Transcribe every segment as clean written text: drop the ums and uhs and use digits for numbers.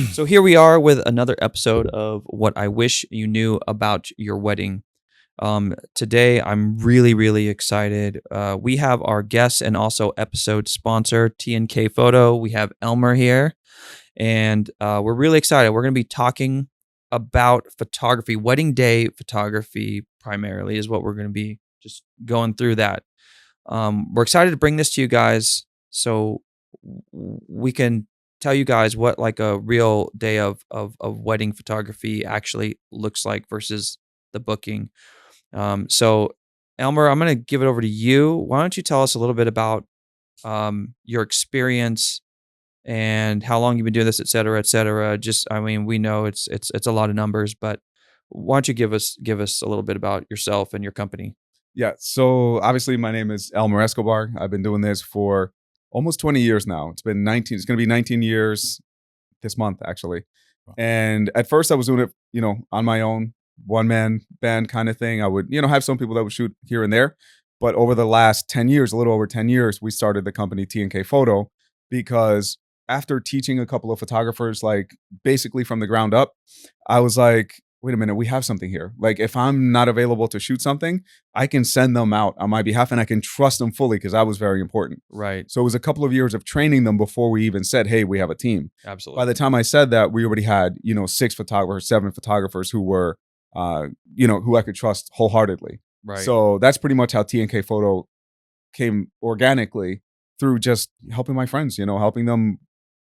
So here we are with another episode of What I Wish You Knew About Your Wedding. Today, I'm really excited. We have our guest and also episode sponsor, TNK Photo. We have Elmer here, and we're really excited. We're going to be talking about photography, wedding day photography primarily is what we're going to be just going through that. We're excited to bring this to you guys so we can tell you guys what like a real day of wedding photography actually looks like versus the booking. So Elmer, I'm going to give it over to you. Why don't you tell us a little bit about your experience and how long you've been doing this, et cetera, et cetera. Just, I mean, we know it's a lot of numbers, but why don't you give us a little bit about yourself and your company? Yeah. So obviously my name is Elmer Escobar. I've been doing this for almost 20 years now. It's been 19. It's going to be 19 years this month, actually. Wow. And at first I was doing it, on my own, one man band kind of thing. I would, have some people that would shoot here and there. But over the last 10 years, a little over 10 years, we started the company TNK Photo because after teaching a couple of photographers, like basically from the ground up, I was like, wait a minute, we have something here. Like if I'm not available to shoot something, I can send them out on my behalf and I can trust them fully because that was very important. Right. So it was a couple of years of training them before we even said, hey, we have a team. Absolutely. By the time I said that, we already had, 6 photographers, 7 photographers who were, who I could trust wholeheartedly. Right. So that's pretty much how TNK Photo came organically through just helping my friends, helping them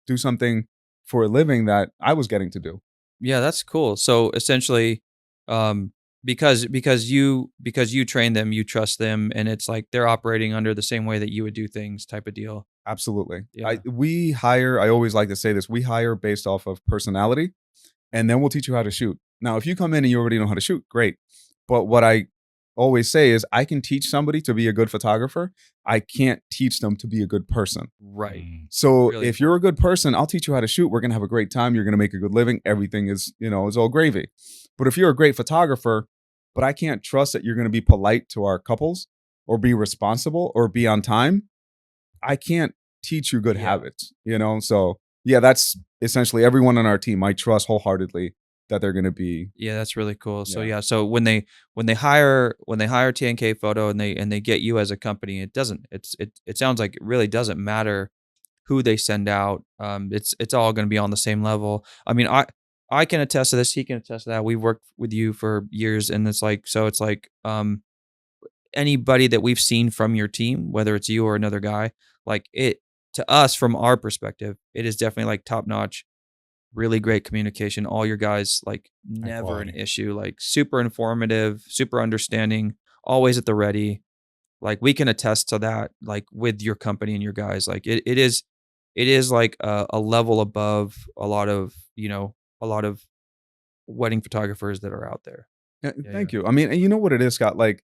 do something for a living that I was getting to do. Yeah, that's cool. So essentially, because you train them, you trust them, and it's like they're operating under the same way that you would do things, type of deal. Absolutely. Yeah. We hire. I always like to say this: we hire based off of personality, and then we'll teach you how to shoot. Now, if you come in and you already know how to shoot, great. But what I always say is, I can teach somebody to be a good photographer. I can't teach them to be a good person. Right. So Really if you're a good person, I'll teach you how to shoot. We're going to have a great time. You're going to make a good living. Everything is, is all gravy. But if you're a great photographer, but I can't trust that you're going to be polite to our couples or be responsible or be on time, I can't teach you good habits, So yeah, that's essentially everyone on our team. I trust wholeheartedly that they're going to be. Yeah, that's really cool. So yeah, so when they hire TNK Photo and they get you as a company, it sounds like it really doesn't matter who they send out. It's all going to be on the same level. I mean, I can attest to this. He can attest to that. We've worked with you for years, and it's like anybody that we've seen from your team, whether it's you or another guy, like it to us from our perspective, it is definitely like top notch. Really great communication. All your guys, like never an issue, like super informative, super understanding, always at the ready. Like we can attest to that, like with your company and your guys, like it is like a level above a lot of wedding photographers that are out there. Thank you. I mean, and you know what it is, Scott? Like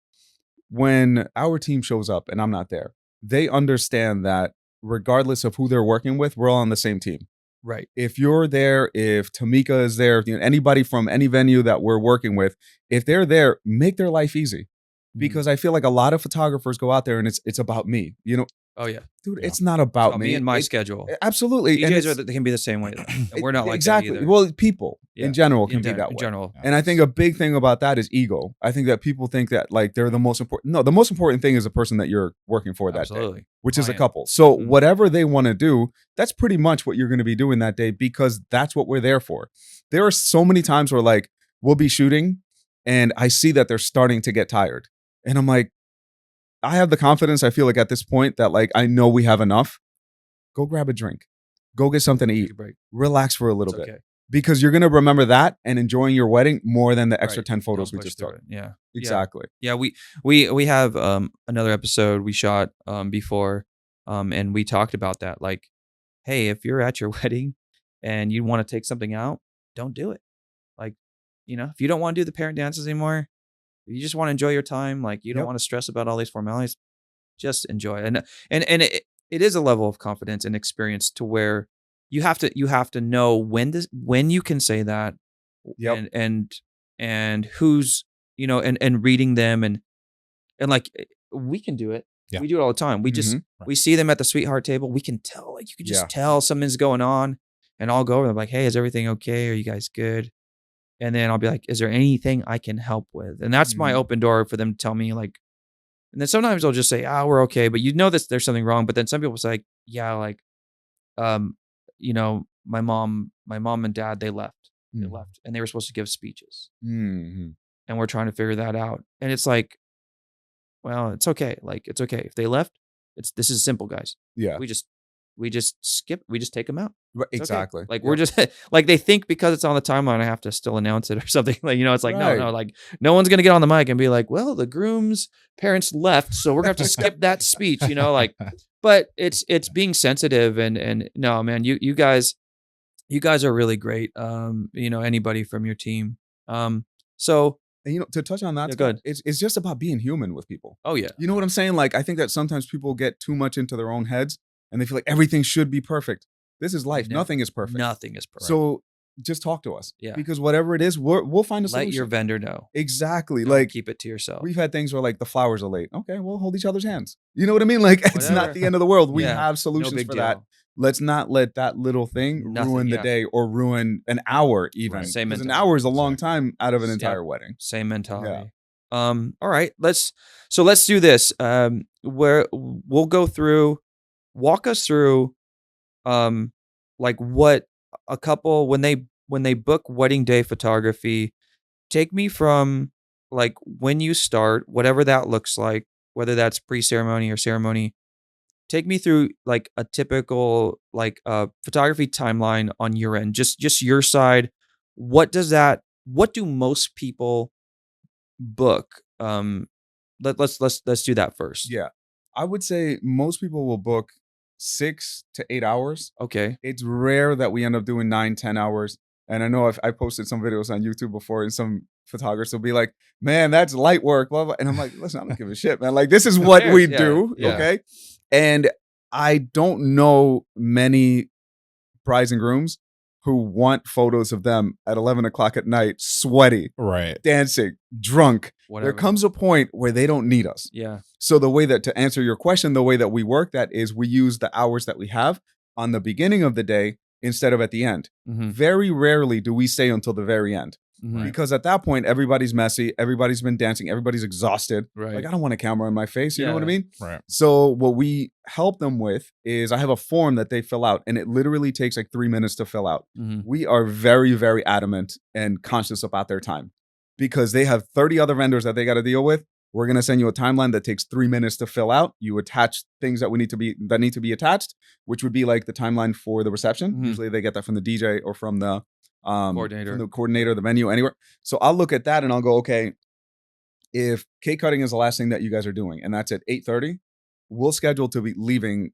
when our team shows up and I'm not there, they understand that regardless of who they're working with, we're all on the same team. Right. If you're there, if Tamika is there, anybody from any venue that we're working with, if they're there, make their life easy. Because I feel like a lot of photographers go out there and it's about me. Oh yeah, dude, it's not about me and my schedule. Absolutely, DJs they can be the same way, though. And we're not like exactly. that either. Well, people in general can be that way. In general, and I think a big thing about that is ego. I think that people think that like they're the most important. No, the most important thing is the person that you're working for that day, which is a couple. So whatever they want to do, that's pretty much what you're going to be doing that day because that's what we're there for. There are so many times where like we'll be shooting, and I see that they're starting to get tired, and I'm like, I have the confidence, I feel like at this point that like, I know we have enough. Go grab a drink. Go get something to eat. Relax for a little bit. Because you're going to remember that and enjoying your wedding more than the extra 10 photos we just took. Yeah. Exactly. Yeah. We have another episode we shot before and we talked about that. Like, hey, if you're at your wedding and you want to take something out, don't do it. Like, if you don't want to do the parent dances anymore, you just want to enjoy your time. Like you don't want to stress about all these formalities. Just enjoy it. And it is a level of confidence and experience to where you have to know when you can say that. Yep. And who's and reading them and like we can do it. Yeah. We do it all the time. We just we see them at the sweetheart table. We can tell, like you can just tell something's going on. and I'll go over them like, hey, is everything okay? Are you guys good? And then I'll be like, is there anything I can help with? And that's my Mhm. open door for them to tell me like, and then sometimes they'll just say, we're okay, but this there's something wrong. But then some people say, like, yeah, like, um, my mom and dad, they Mhm. left, and they were supposed to give speeches, Mhm. and we're trying to figure that out. And it's like, well, it's okay. Like, it's okay if they left. This is simple, guys. Yeah. We just we just take them out. Right, It's okay. exactly. Like, we're Yep. just like, they think because it's on the timeline, I have to still announce it or something. Like, it's like, no, Right. no, like, no one's gonna get on the mic and be like, well, the groom's parents left, so we're gonna have to skip that speech. Like, but it's being sensitive, and no, man, you guys are really great. Anybody from your team. So And to touch on that, yeah, Scott, good. it's just about being human with people. Oh yeah, You know what I'm saying? Like I think that sometimes people get too much into their own heads and they feel like everything should be perfect. This is life. no, Nothing is perfect. nothing is perfect. So just talk to us. Yeah. Because whatever it is, we'll find a Let solution. your vendor know. Exactly. Don't Like keep it to yourself. we've had things where like the flowers are late. Okay, we'll hold each other's hands. You know what I mean? Like it's not Whatever. the end of the world. We Yeah, have solutions big for that. deal. Let's not let that little thing Nothing, ruin the yeah. day or ruin an hour even. Right. Same Because an mentality. hour is a long time out of an Yep. entire wedding. Same mentality. All right. Let's do this. Where we'll go through, walk us through, like what a couple when they book wedding day photography. Take me from like when you start, whatever that looks like, whether that's pre-ceremony or ceremony. Take me through like a typical like photography timeline on your end. Just your side. What do most people book? Let's do that first. Yeah. I would say most people will book 6 to 8 hours. Okay. It's rare that we end up doing 9, 10 hours. And I know I posted some videos on YouTube before, and some photographers will be like, man, that's light work, blah, blah. And I'm like, listen, I don't give a shit, man. Like, this is what cares? we Yeah, do. yeah. Okay. And I don't know many brides and grooms who want photos of them at 11 o'clock at night, sweaty, Right. dancing, drunk. Whatever. There comes a point where they don't need us. Yeah. So the way that, to answer your question, the way that we work that is we use the hours that we have on the beginning of the day instead of at the end. Mm-hmm. Very rarely do we stay until the very end. Mm-hmm. Because at that point, everybody's messy, everybody's been dancing, everybody's exhausted. Right. Like, I don't want a camera in my face. You know what I Yeah. mean? Right. So what we help them with is I have a form that they fill out, and it literally takes like 3 minutes to fill out. Mm-hmm. We are very, very adamant and conscious about their time because they have 30 other vendors that they got to deal with. We're going to send you a timeline that takes 3 minutes to fill out. You attach things that need to be attached, which would be like the timeline for the reception. Mhm. Usually they get that from the DJ or from the Coordinator. the venue, anywhere. So I'll look at that and I'll go, okay, if cake cutting is the last thing that you guys are doing, and that's at 8:30, we'll schedule to be leaving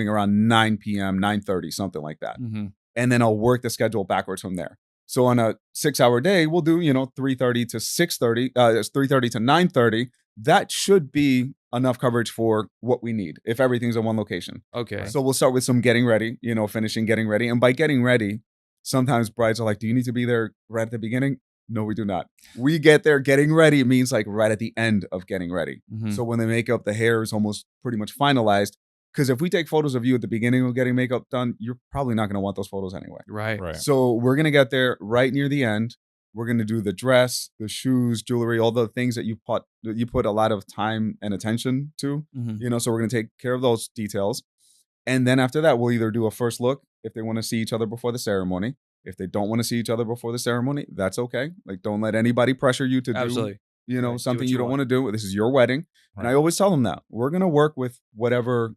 around 9 p.m., 9:30, something like that. Mm-hmm. And then I'll work the schedule backwards from there. So on a 6-hour day, we'll do, 3:30 to 6:30, 3:30 to 9:30. That should be enough coverage for what we need if everything's in one location. Okay. So we'll start with some getting ready, finishing getting ready. And by getting ready, sometimes brides are like, do you need to be there right at the beginning? No, we do not. We get there getting ready means like right at the end of getting ready. Mhm. So when they make up, the hair is almost pretty much finalized. Because if we take photos of you at the beginning of getting makeup done, you're probably not going to want those photos anyway. Right. Right. So we're going to get there right near the end. We're going to do the dress, the shoes, jewelry, all the things that you put a lot of time and attention to. Mm-hmm. So we're going to take care of those details. And then after that, we'll either do a first look if they want to see each other before the ceremony. If they don't want to see each other before the ceremony, that's okay. Like, don't let anybody pressure you to Absolutely. do, Right. Do something what you you don't want. want to do. This is your wedding. And I Right. always tell them that we're going to work with whatever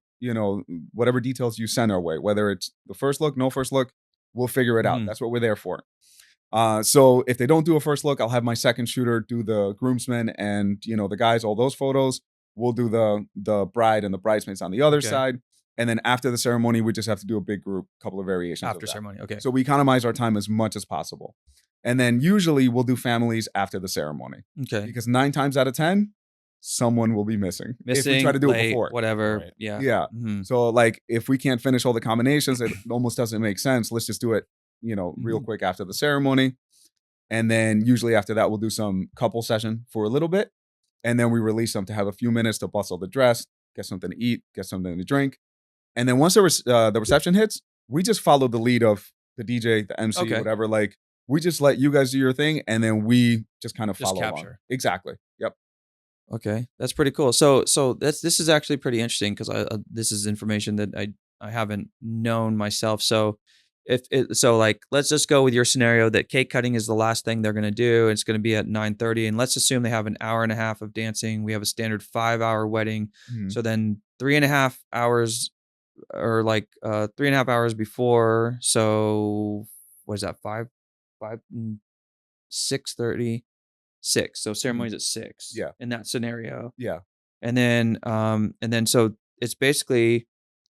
details you send our way, whether it's the first look, no first look, we'll figure it out. Mhm. That's what we're there for. So if they don't do a first look, I'll have my second shooter do the groomsmen and, the guys, all those photos. We'll do the bride and the bridesmaids on the other Okay. side. And then after the ceremony, we just have to do a big group, couple of variations of After that. ceremony. Okay. So we economize our time as much as possible. And then usually we'll do families after the ceremony Okay. because 9 times out of 10, someone will be missing. Missing. If we try to do late, it before. Whatever. Right. Yeah. Yeah. Mhm. So like if we can't finish all the combinations, it almost doesn't make sense. Let's just do it, real quick after the ceremony. And then usually after that, we'll do some couple session for a little bit. And then we release them to have a few minutes to bustle the dress, get something to eat, get something to drink. And then once the reception hits, we just follow the lead of the DJ, the MC, Okay. whatever. Like we just let you guys do your thing, and then we just kind of Just follow along. capture. Exactly. Yep. Okay, that's pretty cool. So this is actually pretty interesting because this is information that I haven't known myself. So like let's just go with your scenario that cake cutting is the last thing they're gonna do. It's gonna be at 9:30, and let's assume they have an hour and a half of dancing. We have a standard 5-hour wedding, so then 3.5 hours or like 3.5 hours before. So what is that? 6:30. 6. So ceremony's at 6. Yeah. In that scenario. Yeah. And then so it's basically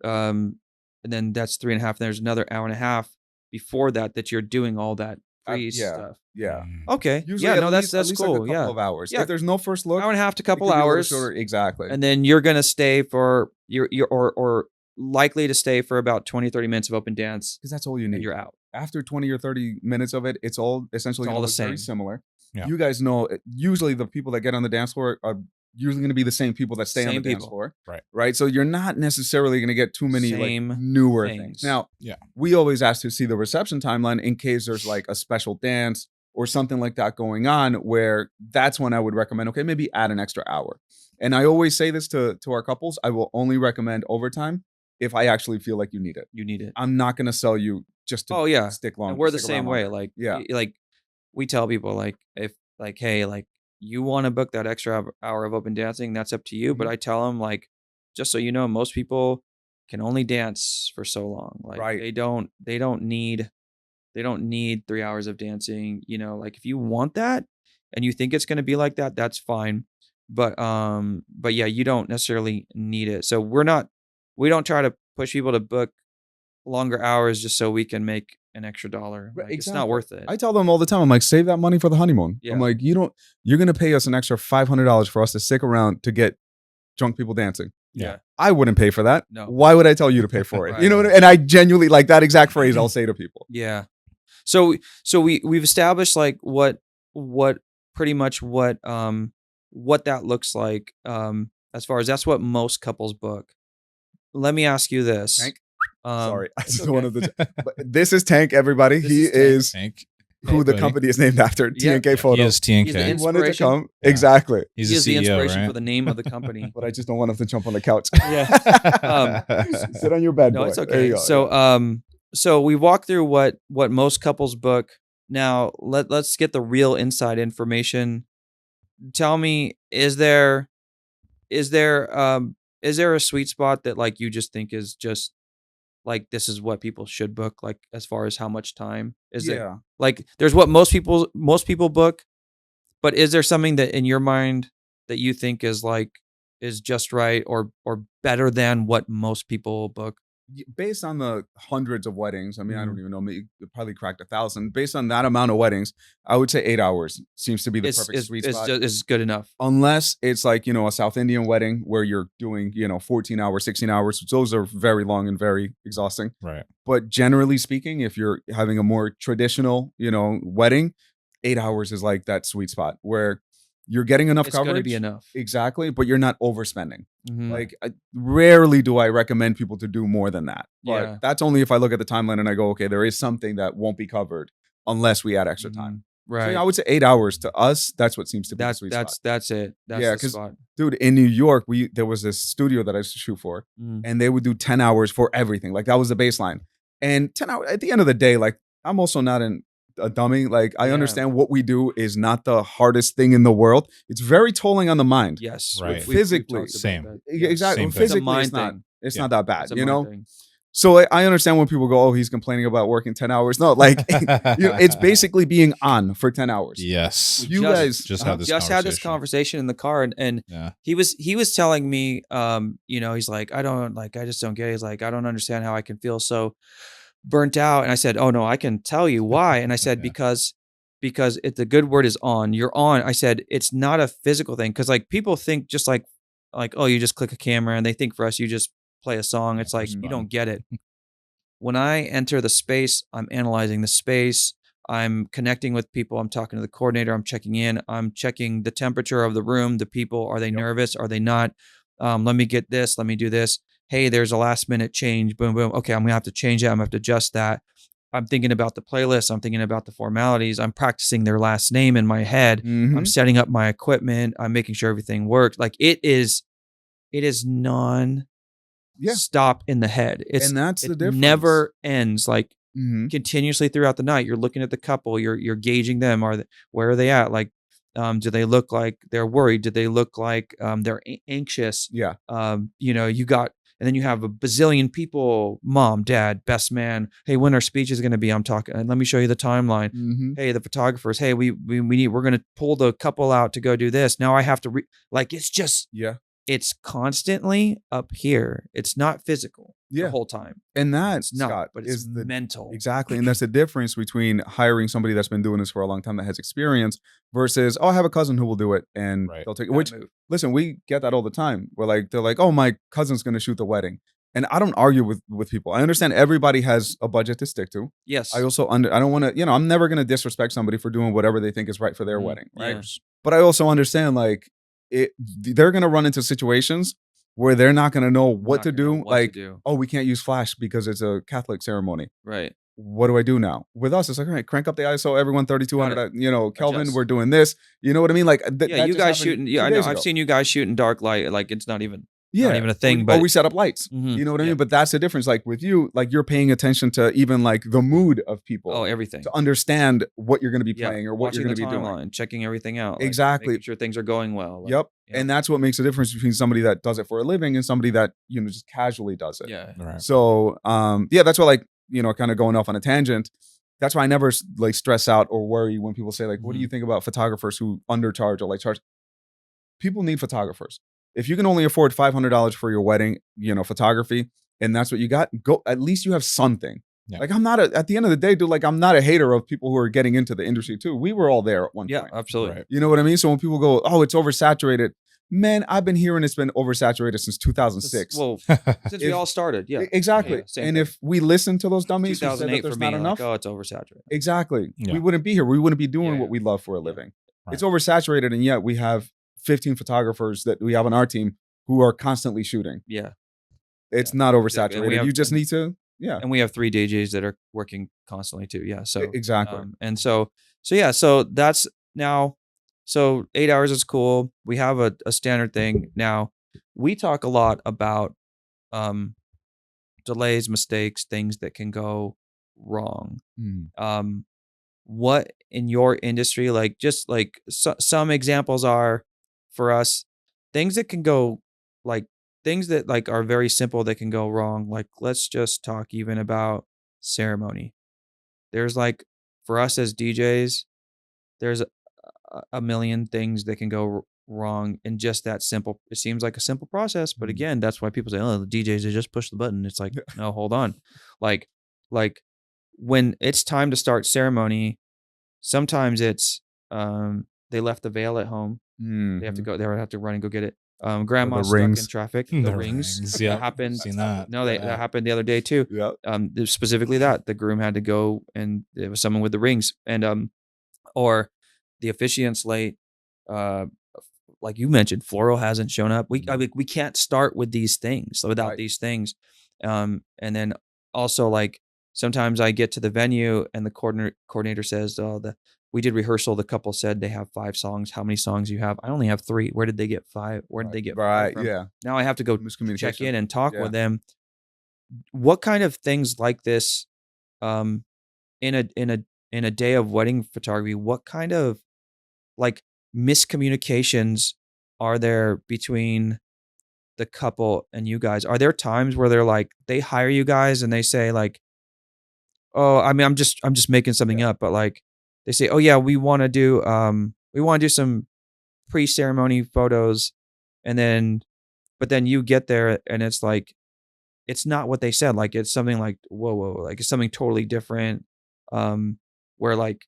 and then that's 3.5. And there's another hour and a half before that you're doing all that pre stuff. Yeah. Okay. Usually yeah, no, at that's least cool. like a couple Yeah. of hours. Yeah. If there's no first look, Hour and a half to it couple could be a little hours. shorter. Exactly. And then you're gonna stay for you're or likely to stay for about 20, 30 minutes of open dance. Because that's all you And need. you're out. After 20 or 30 minutes of it, it's all essentially It's all gonna the look very same. similar. Yeah. You guys know, usually the people that get on the dance floor are usually going to be the same people that stay on the Same dance people. floor. Right. Right. So you're not necessarily going to get too many Same like newer things. things. Now, Yeah. we always ask to see the reception timeline in case there's like a special dance or something like that going on, where that's when I would recommend, okay, maybe add an extra hour. And I always say this to our couples, I will only recommend overtime if I actually feel like you need it. You need it. I'm not going to sell you just to Oh yeah. stick long. And we're the stick around same way. longer. Like Yeah. like we tell people like if like hey like you want to book that extra hour of open dancing, that's up to you. But Mhm. I tell them like just so you know, most people can only dance for so long. Like Right. they don't need 3 hours of dancing. You know, like if you want that and you think it's going to be like that, that's fine. But yeah, you don't necessarily need it. So we don't try to push people to book longer hours just so we can make an extra dollar. Right, Like, it's not exactly. worth it. I tell them all the time, I'm like, save that money for the honeymoon. Yeah. I'm like, you're going to pay us an extra $500 for us to stick around to get drunk people dancing. Yeah. I wouldn't pay for that. No. Why would I tell you to pay for it? Right. You know what I mean? And I genuinely like that exact phrase I'll say to people. Yeah. So we've established like what pretty much what that looks like as far as that's what most couples book. Let me ask you this. Tank? Um, Sorry. I it's just okay. wanted to, but this is Tank, everybody. This He is is Tank. Hank. who the buddy. company is named after. Yeah. TNK Photo. He is TNK. He's the He wanted to inspiration. come. Yeah. Exactly. He's He is the the CEO, inspiration right? for the name of the company. But I just don't want him to jump on the couch. Yeah. Sit on your bed, No, boy. it's There okay. you go. So so we walk through what most couples book. Now let's get the real inside information. Tell me, is there a sweet spot that like you just think is just like this is what people should book, like as far as how much time is it? Yeah. Like there's what most people book, but is there something that in your mind that you think is just right or better than what most people book? Based on the hundreds of weddings, I mean, I Mm-hmm. don't even know, maybe it probably cracked 1,000. Based on that amount of weddings, I would say 8 hours seems to be the perfect sweet spot. It's good enough. Unless it's like, a South Indian wedding where you're doing, 14 hours, 16 hours. Those are very long and very exhausting. Right. But generally speaking, if you're having a more traditional, wedding, 8 hours is like that sweet spot where you're getting enough It's going coverage. to be enough. Exactly. But you're not overspending. Mhm. Like, rarely do I recommend people to do more than that. But Yeah. that's only if I look at the timeline and I go, okay, there is something that won't be covered unless we add extra time. Right. So yeah, I would say 8 hours to us. That's what seems to be the sweet spot. That's it. That's Yeah, the 'cause spot. Dude, in New York, there was this studio that I used to shoot for, Mm. and they would do 10 hours for everything. Like that was the baseline. And 10 hours at the end of the day, like I'm also not a dummy. Like I Yeah. understand what we do is not the hardest thing in the world. It's very tolling on the mind. Yes. Right. We've Physically, talked about same. that. Exactly. Same thing. Physically, It's a mind it's not. thing. It's Yeah. not that bad, It's a mind thing. So I understand when people go, "Oh, he's complaining about working 10 hours." No, like it's basically being on for 10 hours. Yes. You Just- guys Just uh-huh. had this Just had this conversation in the car and Yeah. he was telling me he's like I just don't get it. He's like I don't understand how I can feel so burnt out, and I said, "Oh no, I can tell you why." And I said Yeah. because the good word is on. You're on. I said it's not a physical thing cuz like people think just like oh you just click a camera and they think for us you just play a song. It's like Push a you button. don't get it. When I enter the space, I'm analyzing the space. I'm connecting with people. I'm talking to the coordinator. I'm checking in. I'm checking the temperature of the room. The people, are they nervous? Are they not? Let me get this. Let me do this. Hey, there's a last minute change. Boom, boom. Okay, I'm going to have to change that. I'm going to have to adjust that. I'm thinking about the playlist. I'm thinking about the formalities. I'm practicing their last name in my head. I'm setting up my equipment. I'm making sure everything works. Like it is non-stop in the head. And that's the it difference. never ends. Like continuously throughout the night, you're looking at the couple. You're gauging them. Where are they at? Like, do they look like they're worried? Do they look like they're anxious? Yeah. You got. And then you have a bazillion people, mom, dad, best man. Hey, when our speech is going to be, I'm talking. And let me show you the timeline. Hey, the photographers. Hey, we're going to pull the couple out to go do this. Now I have to it's just, it's constantly up here. It's not physical the whole time. And that's not, Scott, but it's mental. Exactly. And that's the difference between hiring somebody that's been doing this for a long time that has experience versus, I have a cousin who will do it and they'll take it. Which, listen, we get that all the time. They're like, oh, my cousin's going to shoot the wedding. And I don't argue with people. I understand everybody has a budget to stick to. Yes. I also I don't want to, I'm never going to disrespect somebody for doing whatever they think is right for their wedding. Right. But I also understand they're going to run into situations where they're not going to know what to do. Oh, we can't use flash because it's a Catholic ceremony. Right. What do I do now? With us, it's like, all right, crank up the ISO, everyone 3200, Kelvin, we're doing this. You know what I mean? Like, you guys shooting. Yeah, I know. I've seen you guys shooting dark light. Like, it's not even a thing. But we set up lights. You know what I mean? But that's the difference. Like with you, like you're paying attention to even like the mood of people. Oh, everything. To understand what you're going to be playing or what you're going to be doing. Checking everything out. Exactly. Making sure things are going well. And that's what makes a difference between somebody that does it for a living and somebody that, just casually does it. Yeah. Right. So, that's why kind of going off on a tangent. That's why I never like stress out or worry when people say like, what do you think about photographers who undercharge or like charge? People need photographers. If you can only afford $500 for your wedding, photography, and that's what you got, go, at least you have something. Yeah. Like at the end of the day, dude, like I'm not a hater of people who are getting into the industry too. We were all there at one point. Yeah, absolutely. Right. You know what I mean? So when people go, oh, it's oversaturated. Man, I've been hearing it's been oversaturated since 2006. Well, since we all started. Yeah. Exactly. Yeah, and if we listen to those dummies who said that 2008 there's for me, not enough. oh, it's oversaturated. Exactly. Yeah. We wouldn't be here. We wouldn't be doing what we love for a living. Right. It's oversaturated. And yet we have 15 photographers that we have on our team who are constantly shooting. Yeah. It's not oversaturated. You just need to, And we have 3 DJs that are working constantly too. Yeah. So exactly. So that's now, so 8 hours is cool. We have a standard thing. Now we talk a lot about delays, mistakes, things that can go wrong. What in your industry, like just like some examples are for us, things that can go like things that like are very simple that can go wrong. Like let's just talk even about ceremony. There's like for us as DJs, there's a million things that can go wrong in just that simple. It seems like a simple process, but again, that's why people say, "Oh, the DJs they just push the button." It's like, no, hold on. Like when it's time to start ceremony, sometimes it's they left the veil at home. They have to go. They have to run and go get it. Grandma's stuck in traffic. The rings. Yeah, that happened. Seen that. No, that happened the other day too. Yeah. Specifically that the groom had to go, and it was someone with the rings, and or the officiant's late. Like you mentioned, floral hasn't shown up. We can't start with these things without these things. And then also like sometimes I get to the venue and the coordinator says, "Oh, we did rehearsal. The couple said they have 5 songs. How many songs do you have? I only have 3. Where did they get 5? Where did they get 5 from?" Yeah. Now I have to go check in and talk with them. What kind of things like this, in a day of wedding photography? What kind of like miscommunications are there between the couple and you guys? Are there times where they're like they hire you guys and they say like, "Oh, I mean, I'm just making something up," but like they say, "Oh yeah, we want to do some pre-ceremony photos," but then you get there and it's like it's not what they said. Like it's something like whoa, like it's something totally different. Where like,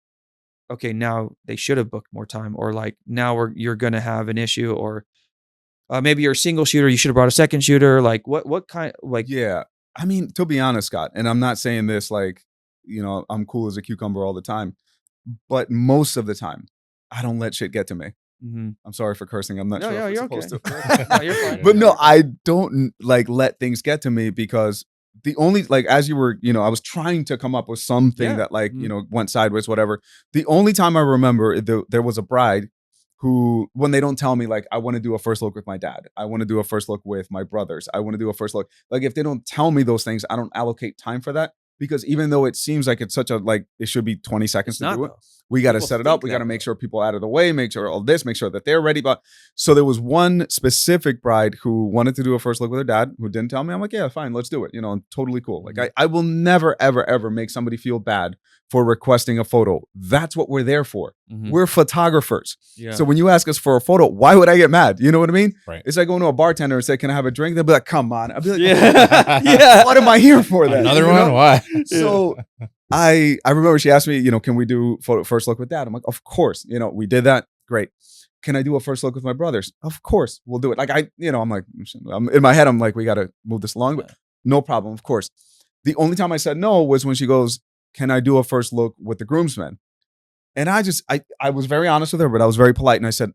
okay, now they should have booked more time, or like now you're gonna have an issue, or maybe you're a single shooter, you should have brought a second shooter. Like what kind like yeah. I mean, to be honest, Scott, and I'm not saying this like, I'm cool as a cucumber all the time, but most of the time, I don't let shit get to me. Mm-hmm. I'm sorry for cursing. I'm not sure if you're I'm supposed okay. to. No, you're fine. But no, I don't like let things get to me because the only, like, as you were, I was trying to come up with something Yeah. that, like, went sideways, whatever. The only time I remember there was a bride who, when they don't tell me, like, I want to do a first look with my dad, I want to do a first look with my brothers, I want to do a first look, like, if they don't tell me those things, I don't allocate time for that, because even though it seems like it's such a, like, it should be 20 seconds It's to not, do it, though. we got to People set it think up, we that, got to make though. sure people out of the way, make sure all this, make sure that they're ready. But so there was one specific bride who wanted to do a first look with her dad, who didn't tell me. I'm like, yeah, fine, let's do it, totally cool. Like, I will never ever ever make somebody feel bad for requesting a photo. That's what we're there for. Mhm. We're photographers. Yeah. So when you ask us for a photo, why would I get mad? You know what I mean? Right. It's like going to a bartender and say, can I have a drink? They'll be like, come on. I'll be like, Yeah. Yeah. what am I here for then? Another You one? know? Why? So I remember she asked me, can we do first look with dad? I'm like, of course. We did that. Great. Can I do a first look with my brothers? Of course, we'll do it. Like, I'm like, in my head, I'm like, we got to move this along, but no problem. Of course. The only time I said no was when she goes, can I do a first look with the groomsmen? And I was very honest with her, but I was very polite. And I said,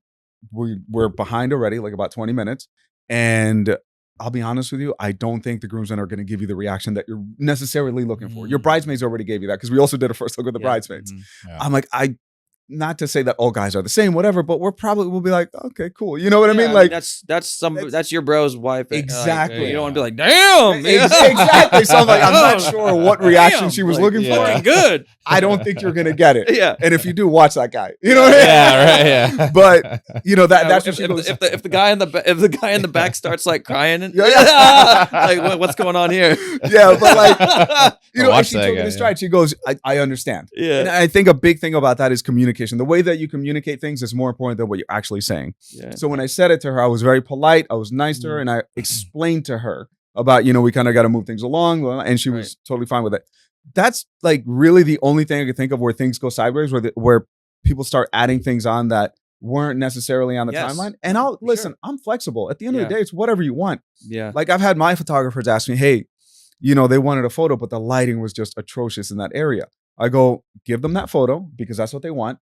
we're behind already, like about 20 minutes. And I'll be honest with you, I don't think the groomsmen are going to give you the reaction that you're necessarily looking for. Your bridesmaids already gave you that, because we also did a first look with the bridesmaids. Yeah. I'm like, not to say that all guys are the same, whatever, but we'll be like, okay, cool. You know what I mean? Yeah, Like, that's your bro's wife. Exactly. You don't want to be like, damn. Exactly. So I'm like, I'm not sure what reaction she was looking for. Fucking good. I don't think you're gonna get it. Yeah. And if you do, watch that guy. You know what I mean? Yeah, right. Yeah. But that's what she goes. If the guy in the back starts like crying and Yeah. like what's going on here? Yeah, but like, Watch and she that took guy, it in stride. She goes, I understand. Yeah. And I think a big thing about that is communication. The way that you communicate things is more important than what you're actually saying. Yeah. So when I said it to her, I was very polite, I was nice to her, and I explained to her about, we kind of got to move things along, and she was totally fine with it. That's like really the only thing I could think of where things go sideways, where people start adding things on that weren't necessarily on the timeline. And I'll listen, sure. I'm flexible. At the end of the day, it's whatever you want. Yeah. Like, I've had my photographers ask me, hey, they wanted a photo, but the lighting was just atrocious in that area. I go, give them that photo because that's what they want,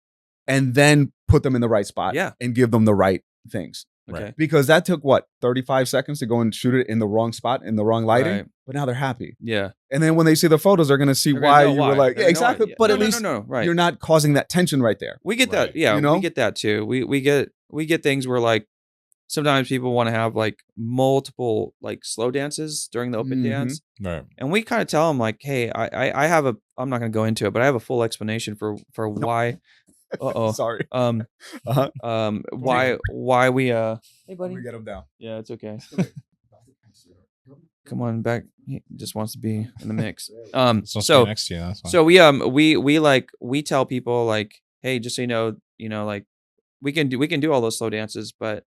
and then put them in the right spot and give them the right things. Okay. Because that took 35 seconds to go and shoot it in the wrong spot, in the wrong lighting. Right. But now they're happy. Yeah. And then when they see the photos, they're going to see They're why gonna you know were like, They're gonna know exactly. it. But No, at least right. you're not causing that tension right there. We get that. Yeah. We get that too. We get things where, like, sometimes people want to have like multiple like slow dances during the open dance. Right. And we kind of tell them like, hey, I have I'm not going to go into it, but I have a full explanation for why. Sorry. Why we hey buddy. We get them down. Yeah, it's okay. Come on back. He just wants to be in the mix. So next to you, that's fine. So we tell people like, hey, just so you know, like we can do all those slow dances, but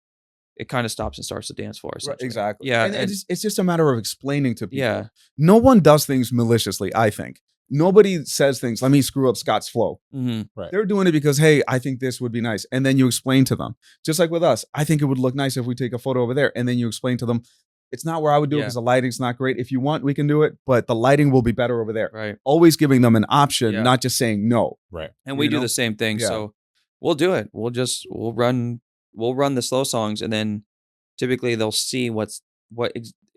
it kind of stops and starts the dance for us. Right, exactly. Yeah. And it's just a matter of explaining to people. Yeah. No one does things maliciously, I think. Nobody says things, let me screw up Scott's flow. Mm-hmm. Right. They're doing it because, hey, I think this would be nice. And then you explain to them. Just like with us, I think it would look nice if we take a photo over there. And then you explain to them, it's not where I would do it because the lighting's not great. If you want, we can do it, but the lighting will be better over there. Right. Always giving them an option, not just saying no. Right. And we do the same thing. Yeah. So we'll do it. We'll run the slow songs, and then typically they'll see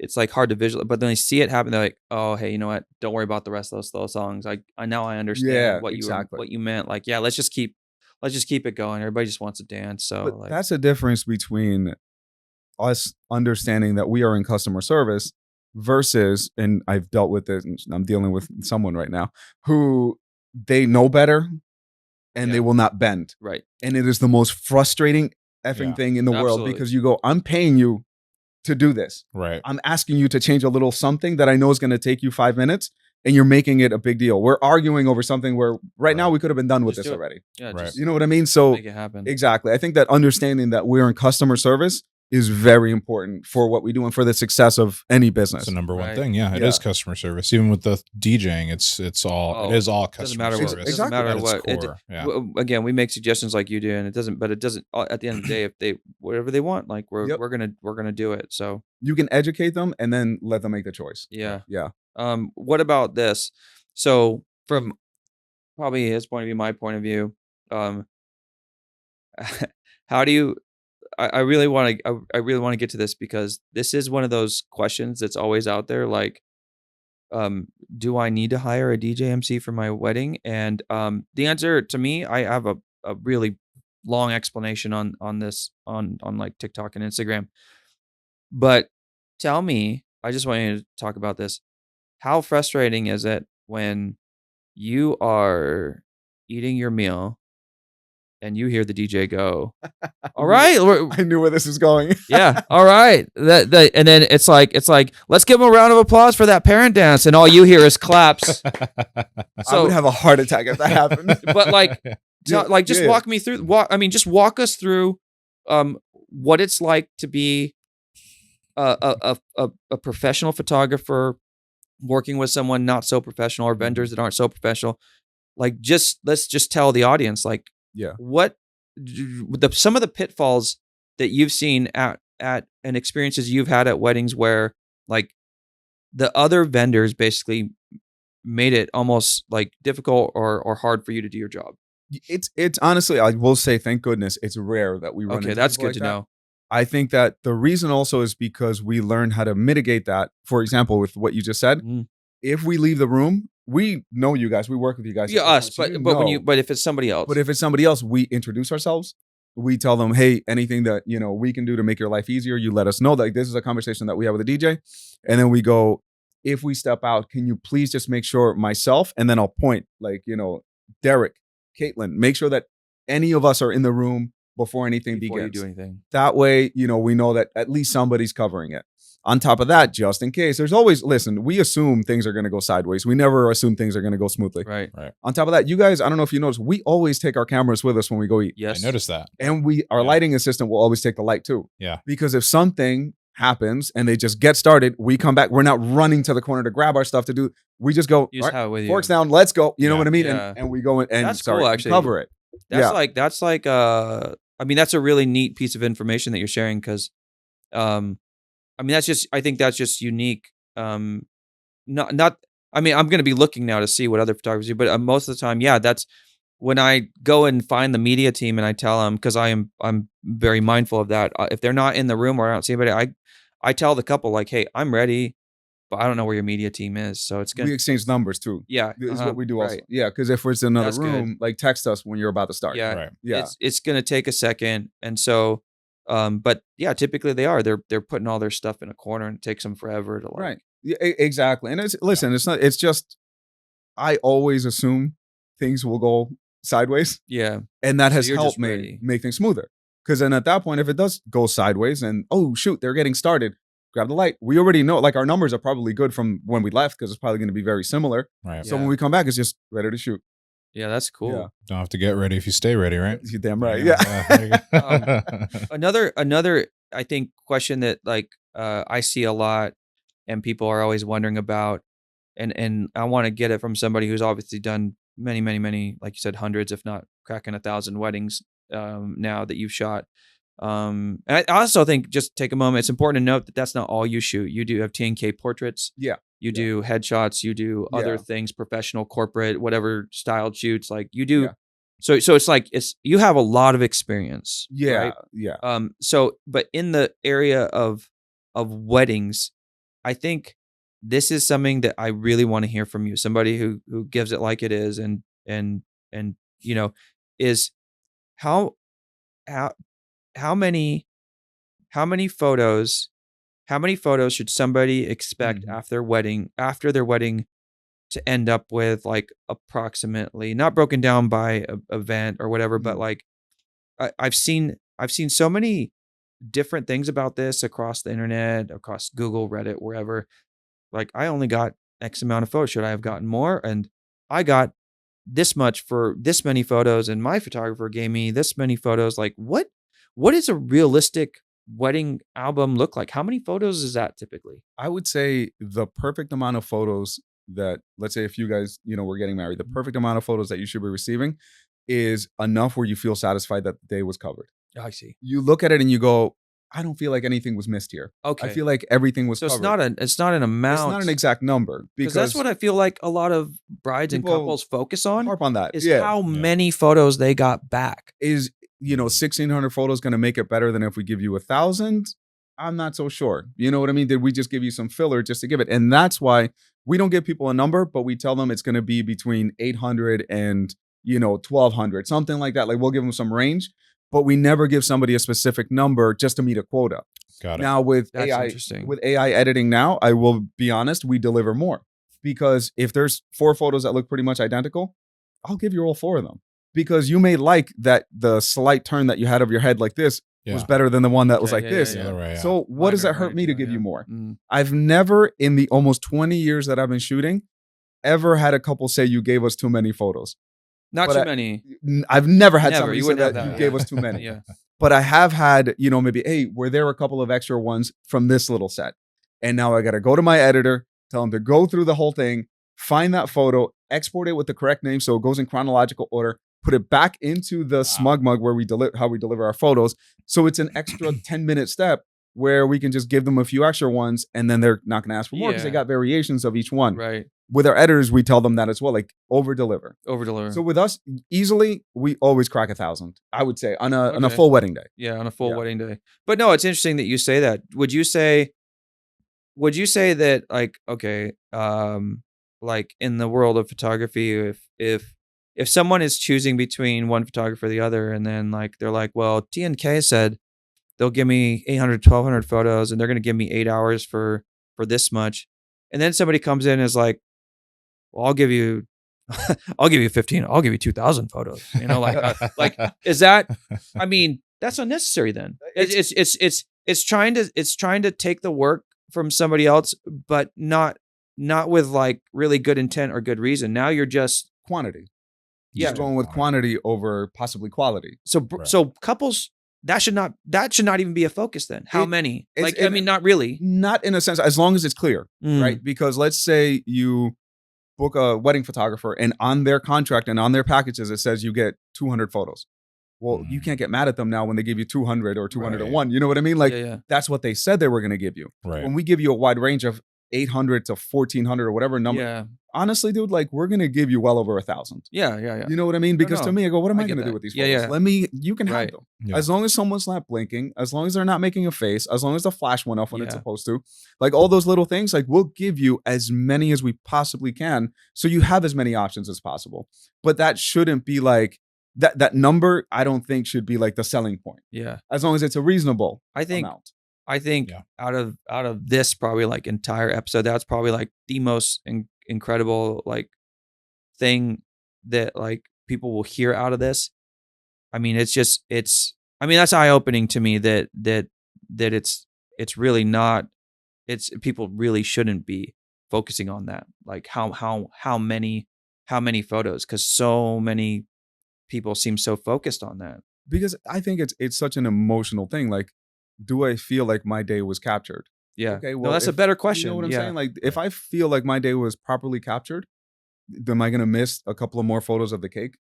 it's like hard to visualize, but then they see it happen. They're like, oh, hey, you know what? Don't worry about the rest of those slow songs. I now I understand what you meant. Like, yeah, let's just keep it going. Everybody just wants to dance. So but that's a difference between us understanding that we are in customer service versus, and I've dealt with it, and I'm dealing with someone right now who they know better and they will not bend. Right. And it is the most frustrating effing thing in the world, because you go, I'm paying you to do this. Right. I'm asking you to change a little something that I know is going to take you 5 minutes, and you're making it a big deal. We're arguing over something where right now we could have been done with Just this do it. already. Yeah. Right. Just You know what I mean? So make it happen. exactly. I think that understanding that we're in customer service is very important for what we do and for the success of any business. It's the number one Right. thing. Yeah, it is customer service. Even with the DJing, it is all doesn't customer matter service. what, it doesn't matter At its what. core, yeah. Again, we make suggestions like you do, and it doesn't. But it doesn't. At the end of the day, if they whatever they want, like we're gonna do it. So You can educate them and then let them make the choice. yeah. Yeah. What about this? So from probably his point of view, my point of view, how do you? I really want to. I really want to get to this because this is one of those questions that's always out there. Like, do I need to hire a DJ MC for my wedding? And the answer to me, I have a really long explanation on this on like TikTok and Instagram. But tell me, I just want you to talk about this. How frustrating is it when you are eating your meal and you hear the DJ go, "All right, I knew where this was going. yeah, all right," and then it's like, let's give them a round of applause for that parent dance, and all you hear is claps. I would have a heart attack if that happened. But like, just Yeah. walk me through. Just walk us through, what it's like to be a professional photographer working with someone not so professional, or vendors that aren't so professional. Like, let's just tell the audience, like, Yeah. what some of the pitfalls that you've seen at and experiences you've had at weddings where like the other vendors basically made it almost like difficult or hard for you to do your job. It's honestly, I will say, thank goodness, it's rare that we run Okay, into that's people good like to that. know. I think that the reason also is because we learn how to mitigate that. For example, with what you just said, Mhm. if we leave the room, we know you guys, we work with you guys. Yeah, at this us, point, so but if it's somebody else, but if it's somebody else, we introduce ourselves. We tell them, hey, anything that we can do to make your life easier, you let us know. Like, this is a conversation that we have with the DJ, and then we go, if we step out, can you please just make sure myself, and then I'll point, like, Derek, Caitlin, make sure that any of us are in the room before anything before you begins. do anything. That way, we know that at least somebody's covering it. On top of that, just in case, there's always, listen, we assume things are going to go sideways. We never assume things are going to go smoothly. Right. On top of that, you guys, I don't know if you noticed, we always take our cameras with us when we go eat. Yes. I noticed that. And our lighting assistant will always take the light too. Yeah. Because if something happens and they just get started, we come back. We're not running to the corner to grab our stuff to do. We just go, You just have it with you. forks down, let's go. You know Yeah. what I mean? Yeah. And we go in and That's cool, actually. cover it. That's like I mean, that's a really neat piece of information that you're sharing, because I mean, I think that's just unique. Not I mean, I'm going to be looking now to see what other photographers do, but most of the time, yeah, that's when I go and find the media team and I tell them, because I'm very mindful of that. If they're not in the room or I don't see anybody, I tell the couple, like, hey, I'm ready, but I don't know where your media team is, so it's We gonna exchange numbers too. yeah, This is what we do also. right. Yeah, because if it's in another That's good. room, like, text us when you're about to start. Yeah, Right. Yeah. it's gonna take a second, and so but yeah, typically they're putting all their stuff in a corner, and it takes them forever to, like, Right. Yeah, exactly. And it's just, I always assume things will go sideways, yeah, and that So has you're helped just me ready. make things smoother. Because then at that point, if it does go sideways and, oh shoot, they're getting started, grab the light. We already know, like, our numbers are probably good from when we left, because it's probably going to be very similar. Right. So Yeah. when we come back, it's just ready to shoot. yeah, that's cool. Yeah. Don't have to get ready if you stay ready, right? You're damn right. There Yeah. you go. Another I think question that, like, I see a lot and people are always wondering about, and I want to get it from somebody who's obviously done many, like you said, hundreds, if not cracking 1,000 weddings now that you've shot. And I also think, just take a moment, it's important to note that that's not all you shoot. You do have TNK portraits. Yeah. You do headshots, you do other Yeah. things, professional, corporate, whatever styled shoots, like you do. Yeah. So it's like, you have a lot of experience. Yeah. Right? Yeah. So, but in the area of weddings, I think this is something that I really want to hear from you. Somebody who gives it like it is, and is how many photos should somebody expect Mhm. after their wedding to end up with, like, approximately, not broken down by event or whatever, but Mhm. like, I've seen so many different things about this across the internet, across Google, Reddit, wherever. Like, I only got X amount of photos. Should I have gotten more? And I got this much for this many photos, and my photographer gave me this many photos. Like, what is a realistic wedding album look like? How many photos is that typically? I would say the perfect amount of photos that, let's say if you guys, were getting married, the perfect amount of photos that you should be receiving is enough where you feel satisfied that the day was covered. I see. You look at it and you go, I don't feel like anything was missed here. Okay. I feel like everything was So covered. it's not an amount. It's not an exact number, because that's what I feel like a lot of brides and people couples focus on, harp on that. is Yeah. how many photos they got back. Is 1,600 photos going to make it better than if we give you 1,000? I'm not so sure. You know what I mean? Did we just give you some filler just to give it? And that's why We don't give people a number, but we tell them it's going to be between 800 and 1200, something like that. Like we'll give them some range, but we never give somebody a specific number just to meet a quota. Got it. Now with That's AI, interesting. with AI editing now, I will be honest, we deliver more, because if there's 4 photos that look pretty much identical, I'll give you all 4 of them, because you may like that the slight turn that you had of your head like this was better than the one that was like this. Yeah, right, yeah. So what does Minor, that hurt right, me to yeah, give yeah. you more? Mm. I've never, in the almost 20 years that I've been shooting, ever had a couple say you gave us too many photos. Not But too I- many. I've never had Never. somebody You say wouldn't that have you that, gave yeah. us too many. Yeah. But I have had, maybe, hey, were there a couple of extra ones from this little set? And now I got to go to my editor, tell him to go through the whole thing, find that photo, export it with the correct name so it goes in chronological order, put it back into the smug mug where we deliver our photos. So it's an extra 10-minute step where we can just give them a few extra ones, and then they're not going to ask for more because they Yeah. got variations of each one. Right. With our editors, we tell them that as well, like over deliver. Over deliver. So with us, easily, we always crack 1,000, I would say, on a Okay. full wedding day. Yeah, on a full Yeah. wedding day. But no, it's interesting that you say that. Would you say that, like, okay, like in the world of photography, if someone is choosing between one photographer or the other, and then like they're like, well, T&K said they'll give me 800, 1,200 photos, and they're going to give me 8 hours for this much, and then somebody comes in and is like, well, I'll give you 15, I'll give you 2,000 photos. Like is that? I mean, that's unnecessary. Then it's trying to take the work from somebody else, but not with like really good intent or good reason. Now you're just Quantity. Yeah. Just going with quantity over possibly quality. so couples. That should not even be a focus then. How many? it's- Like, I mean, not really. Not in a sense, as long as it's clear, Mm. right? Because let's say you book a wedding photographer and on their contract and on their packages, it says you get 200 photos. Well, you can't get mad at them now when they give you 200 or 201. You know what I mean? Like, Yeah. that's what they said they were going to give you. Right. When we give you a wide range of 800 to 1,400 or whatever number, Yeah. honestly, dude, like, we're going to give you well over 1,000. Yeah. You know what I mean? Because no. to me, I go, what am I I get going to do that. with these Yeah, photos? yeah. You can Right. have them. Yeah. As long as someone's not blinking, as long as they're not making a face, as long as the flash went off when it's Yeah. supposed to, like all those little things, like we'll give you as many as we possibly can. So you have as many options as possible. But that shouldn't be like, that number, I don't think should be like the selling point. Yeah. As long as it's a reasonable I think amount. Yeah. out of this probably like entire episode, that's probably like the most incredible like thing that like people will hear out of this. I mean, that's eye opening to me that it's really not. People really shouldn't be focusing on that. Like how many photos, because so many people seem so focused on that. Because I think it's such an emotional thing. Like, do I feel like my day was captured? Yeah. Okay, No, well, that's a if- better question. You know what I'm yeah. saying? Like, if I feel like my day was properly captured, am I going to miss a couple of more photos of the cake?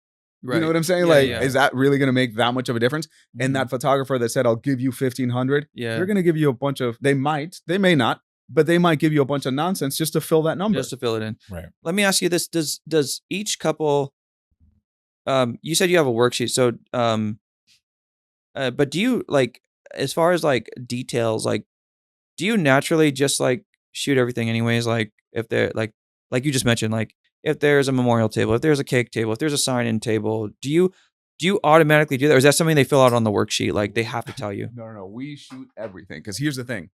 Right. You know what I'm saying? Yeah, like, yeah. is that really going to make that much of a difference? And Mhm. that photographer that said, I'll give you 1,500, Yeah. they're going to give you a bunch of, they may not, but they might give you a bunch of nonsense just to fill that number. Just to fill it in. Right. Let me ask you this: Does each couple? You said you have a worksheet, so but do you like, as far as like details, like, do you naturally just like shoot everything anyways? Like, if they're like you just mentioned, like if there's a memorial table, if there's a cake table, if there's a sign-in table, do you automatically do that, or is that something they fill out on the worksheet? Like they have to tell you. No. We shoot everything. Because here's the thing.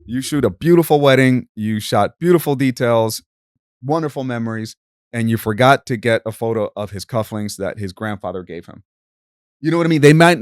You shoot a beautiful wedding. You shot beautiful details, wonderful memories, and you forgot to get a photo of his cufflinks that his grandfather gave him. You know what I mean? They might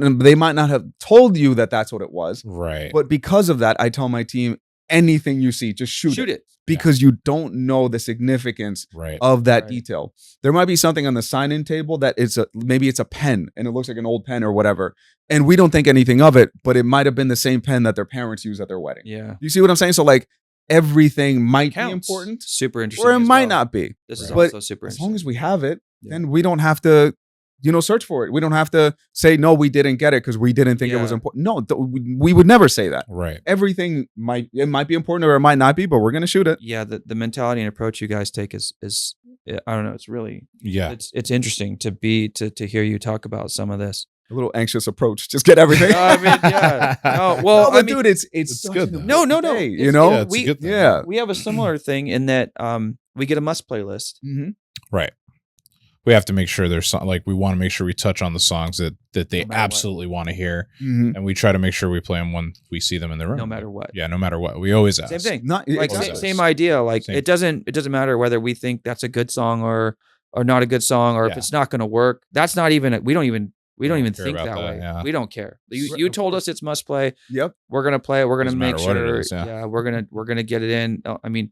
not have told you that that's what it was. Right. But because of that, I tell my team, anything you see, just shoot it. Because you don't know the significance Right. of that Right. detail. There might be something on the sign-in table that maybe it's a pen and it looks like an old pen or whatever. And we don't think anything of it, but it might have been the same pen that their parents used at their wedding. Yeah. You see what I'm saying? So like everything might Counts. be important Super interesting. or it as might well. not be. This is But also super As interesting. long as we have it, Yeah. then we don't have to, search for it. We don't have to say, no, we didn't get it because we didn't think it was Yeah. important. No, we would never say that. Right. Everything might be important or it might not be, but we're going to shoot it. Yeah, the mentality and approach you guys take is I don't know, it's really Yeah. it's interesting to hear you talk about some of this. a little anxious approach. Just get everything. I mean, yeah. No, well, No, but I mean, dude, it's It's such good, an though. no. important day, you It's- know. Yeah, it's a we good thing. Yeah. we have a similar thing in that we get a must playlist. Mhm. Right. We have to make sure there's some, like, we want to make sure we touch on the songs that they No matter what. absolutely want to hear, Mhm. and we try to make sure we play them when we see them in the room. No matter what. Yeah, no matter what. We always ask. Same thing. Not Like Exactly. same idea. Like Same. it doesn't matter whether we think that's a good song or not a good song, or if Yeah. it's not going to work. That's not even. We don't even care think about that that, way. yeah. We don't care. Right, You of told us it's must play. Yep. We're gonna play it. We're gonna Doesn't make matter what it sure. is, yeah. We're gonna get it in. I mean,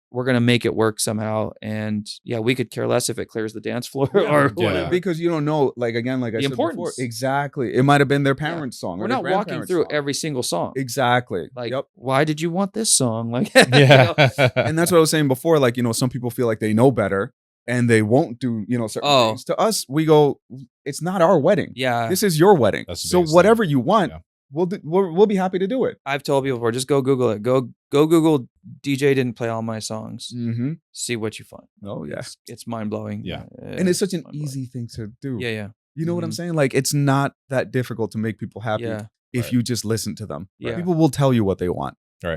we're gonna make it work somehow. And yeah, we could care less if it clears the dance floor Yeah. or Yeah. whatever. Because you don't know, like again, like I The said before, importance. exactly. It might have been their parents' song. We're or their not walking grandparents' through song. every single song. Exactly. Like, yep. why did you want this song? Like, Yeah. And that's what I was saying before. Like, some people feel like they know better and they won't do, certain Oh. things. To us, we go, it's not our wedding. yeah. This is your wedding. That's the So biggest whatever you want, Yeah. we'll be happy to do it. I've told people before, just go Google it. Go Google DJ didn't play all my songs. Mm-hmm. See what you find. Oh yeah. It's mind blowing. Yeah. And it's such an mind-blowing. easy thing to do. Yeah, yeah. You know what I'm Mhm. saying? Like, it's not that difficult to make people happy Yeah. if Right. you just listen to them. Yeah. People will tell you what they want.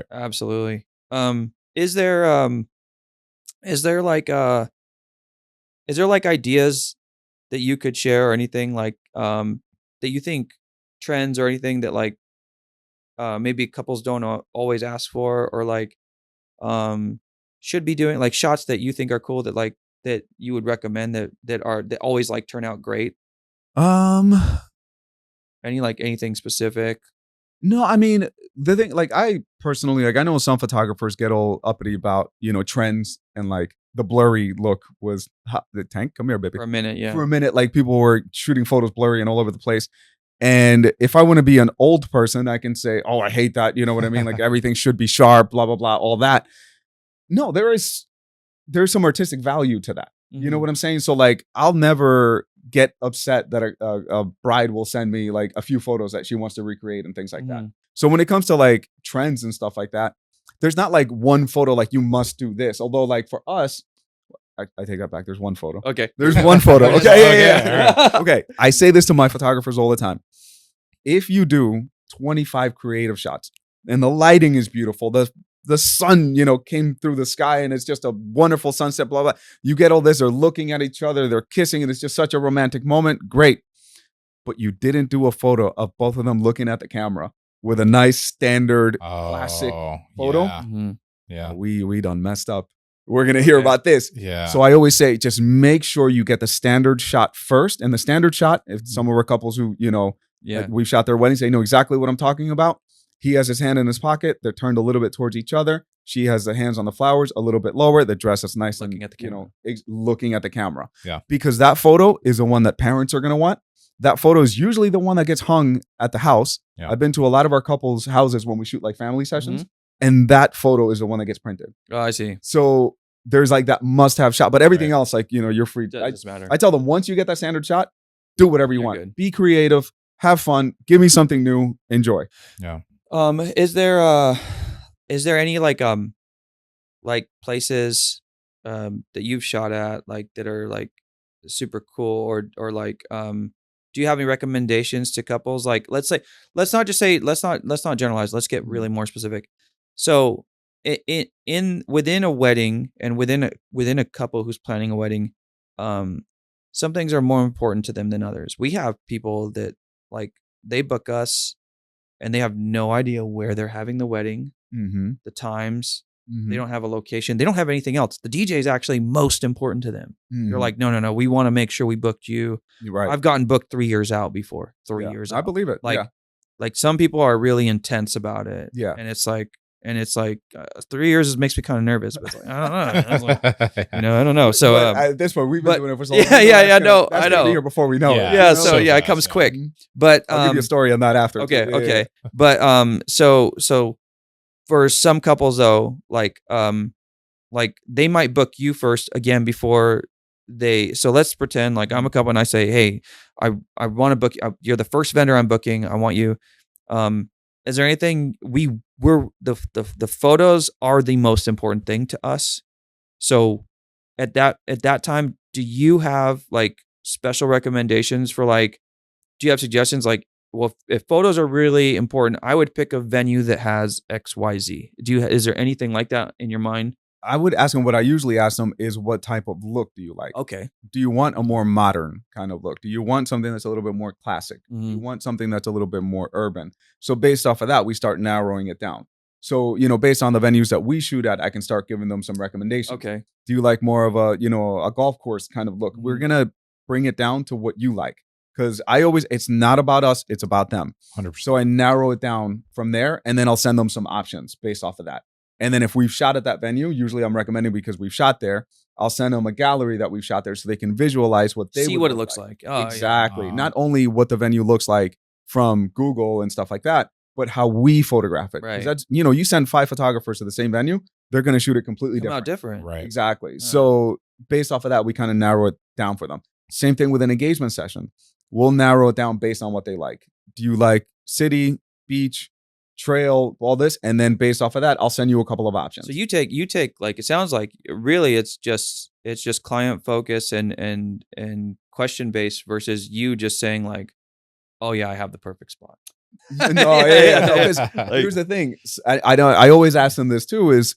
Absolutely. Is there like ideas that you could share or anything like that you think trends or anything that like maybe couples don't always ask for, or like should be doing, like shots that you think are cool that like that you would recommend that always like turn out great? Anything specific? No, I mean, the thing, like, I personally, like, I know some photographers get all uppity about, trends, and like the blurry look was the Tank. Come here, baby. For a minute, yeah. For a minute, like, people were shooting photos blurry and all over the place. And if I want to be an old person, I can say, oh, I hate that. You know what I mean? Like, everything should be sharp, blah, blah, blah, all that. No, there's some artistic value to that. You know what I'm saying? So like, I'll never get upset that a bride will send me like a few photos that she wants to recreate and things like that. So when it comes to like trends and stuff like that, there's not like one photo like you must do this. Although like for us, I take that back. There's one photo. Okay. There's one photo. Okay. Yeah. Okay, Okay. I say this to my photographers all the time. If you do 25 creative shots and the lighting is beautiful, the sun, came through the sky and it's just a wonderful sunset, blah, blah. You get all this, they're looking at each other, they're kissing, and it's just such a romantic moment. Great. But you didn't do a photo of both of them looking at the camera with a nice standard classic photo. Yeah. Mhm. Yeah. We done messed up. We're going to hear Okay. about this. Yeah. So I always say, just make sure you get the standard shot first. And the standard shot, if some of our couples who, Yeah. like we've shot their weddings, they know exactly what I'm talking about. He has his hand in his pocket. They're turned a little bit towards each other. She has the hands on the flowers a little bit lower. The dress is nice Looking and, at the camera. looking at the camera. Yeah. Because that photo is the one that parents are going to want. That photo is usually the one that gets hung at the house. Yeah. I've been to a lot of our couples' houses when we shoot like family sessions, and that photo is the one that gets printed. Oh, I see. So there's like that must-have shot, but everything else, like, you're free. Doesn't matter. I tell them, once you get that standard shot, do whatever you You're want. good. Be creative, have fun, give me something new, enjoy. Yeah. Is there any like places that you've shot at like that are like super cool, or like do you have any recommendations to couples? Like let's not generalize. Let's get really more specific. So within a wedding and within a couple who's planning a wedding, some things are more important to them than others. We have people that like they book us and they have no idea where they're having the wedding, Mm-hmm. the times. They don't have a location. They don't have anything else. The DJ is actually most important to them. They're like, no. We want to make sure we booked you. You're right. I've gotten booked 3 years out before. 3 Yeah. years I out. believe it. Like, yeah. like some people are really intense about it. Yeah. And it's like 3 years makes me kind of nervous. But it's like, I don't know. I was like, I don't know. So But at this point, we've been but- doing it for so long. yeah, yeah, That's no, that's I gonna be know. here before we know Yeah. it. yeah. So So yeah, it fast, comes yeah. quick. But I'll give you a story on that after. okay, too. Yeah, okay. yeah. But so for some couples though, like they might book you first again before they. So let's pretend like I'm a couple and I say, hey, I want to book. You're the first vendor I'm booking. I want you. Is there anything we're the photos are the most important thing to us. So at that time, do you have like special recommendations for like do you have suggestions? Like, well, if photos are really important, I would pick a venue that has XYZ. Is there anything like that in your mind? I would ask them, what I usually ask them is, what type of look do you like? Okay. Do you want a more modern kind of look? Do you want something that's a little bit more classic? Do you want something that's a little bit more urban? So based off of that, we start narrowing it down. So, based on the venues that we shoot at, I can start giving them some recommendations. Okay. Do you like more of a golf course kind of look? We're going to bring it down to what you like. Because it's not about us, it's about them. 100%. So I narrow it down from there, and then I'll send them some options based off of that. And then if we've shot at that venue, usually I'm recommending, because we've shot there, I'll send them a gallery that we've shot there so they can visualize what they see would what it look looks like. Oh, exactly. Yeah. Not only what the venue looks like from Google and stuff like that, but how we photograph it. Right. Because that's, you send 5 photographers to the same venue, they're going to shoot it completely Come out different. different. Right. Exactly. So based off of that, we kind of narrow it down for them. Same thing with an engagement session. We'll narrow it down based on what they like. Do you like city, beach, trail, all this? And then based off of that, I'll send you a couple of options. So you take like, it sounds like really it's just client focus and question based versus you just saying like, oh yeah, I have the perfect spot. No, yeah. No, 'cause here's the thing. I always ask them this too, is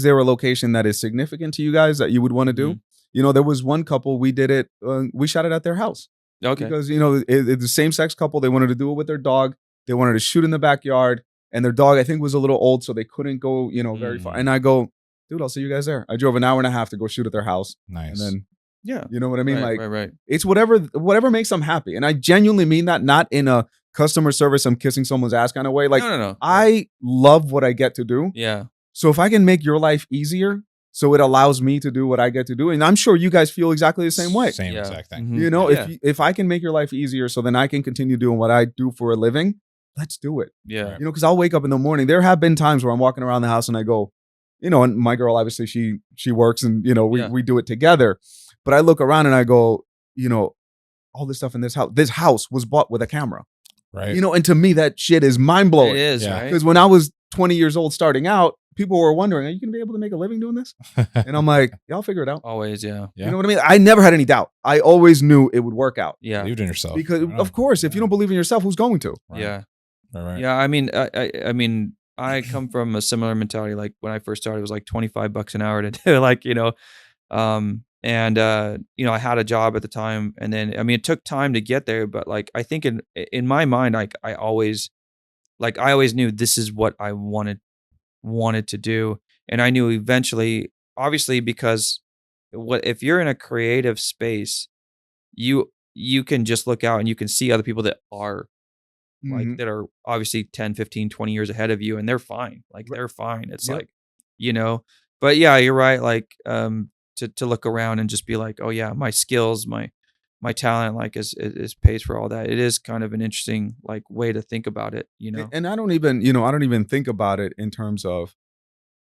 there a location that is significant to you guys that you would want to do? There was one couple, we did it, we shot it at their house. Okay. Because, it's the same sex couple, they wanted to do it with their dog. They wanted to shoot in the backyard, and their dog, I think, was a little old, so they couldn't go, very far. And I go, dude, I'll see you guys there. I drove an hour and a half to go shoot at their house. Nice. And then, Yeah. you know what I mean? Right. It's whatever makes them happy. And I genuinely mean that, not in a customer service, I'm kissing someone's ass kind of way. Like, no. I love what I get to do. Yeah. So if I can make your life easier, so it allows me to do what I get to do, and I'm sure you guys feel exactly the same way. Same exact thing. Mhm. If I can make your life easier, so then I can continue doing what I do for a living, let's do it. Yeah. Because I'll wake up in the morning. There have been times where I'm walking around the house and I go, and my girl, obviously she works, and we do it together. But I look around and I go, all this stuff in this house. This house was bought with a camera. Right. And to me that shit is mind blowing. It is, Yeah. right? Because when I was 20 years old starting out, people were wondering, are you going to be able to make a living doing this? And I'm like, yeah, I'll figure it out. Always, yeah. Yeah. You know what I mean? I never had any doubt. I always knew it would work out. Yeah. Believed in yourself. Because, Right on. of course, if you Yeah. don't believe in yourself, who's going to? Right. Yeah. Right. Yeah, I mean, I come from a similar mentality. Like when I first started, it was like $25 an hour to do like, I had a job at the time, and then, I mean, it took time to get there, but like, I think in my mind, like I always knew this is what I wanted to do. And I knew eventually, obviously, because if you're in a creative space, you can just look out and you can see other people that are like, Mhm. that are obviously 10, 15, 20 years ahead of you, and they're fine. Like they're fine. It's Yep. like, but yeah, you're right. Like, to look around and just be like, oh yeah, my skills, my talent, like is pays for all that. It is kind of an interesting like way to think about it, And I don't even think about it in terms of,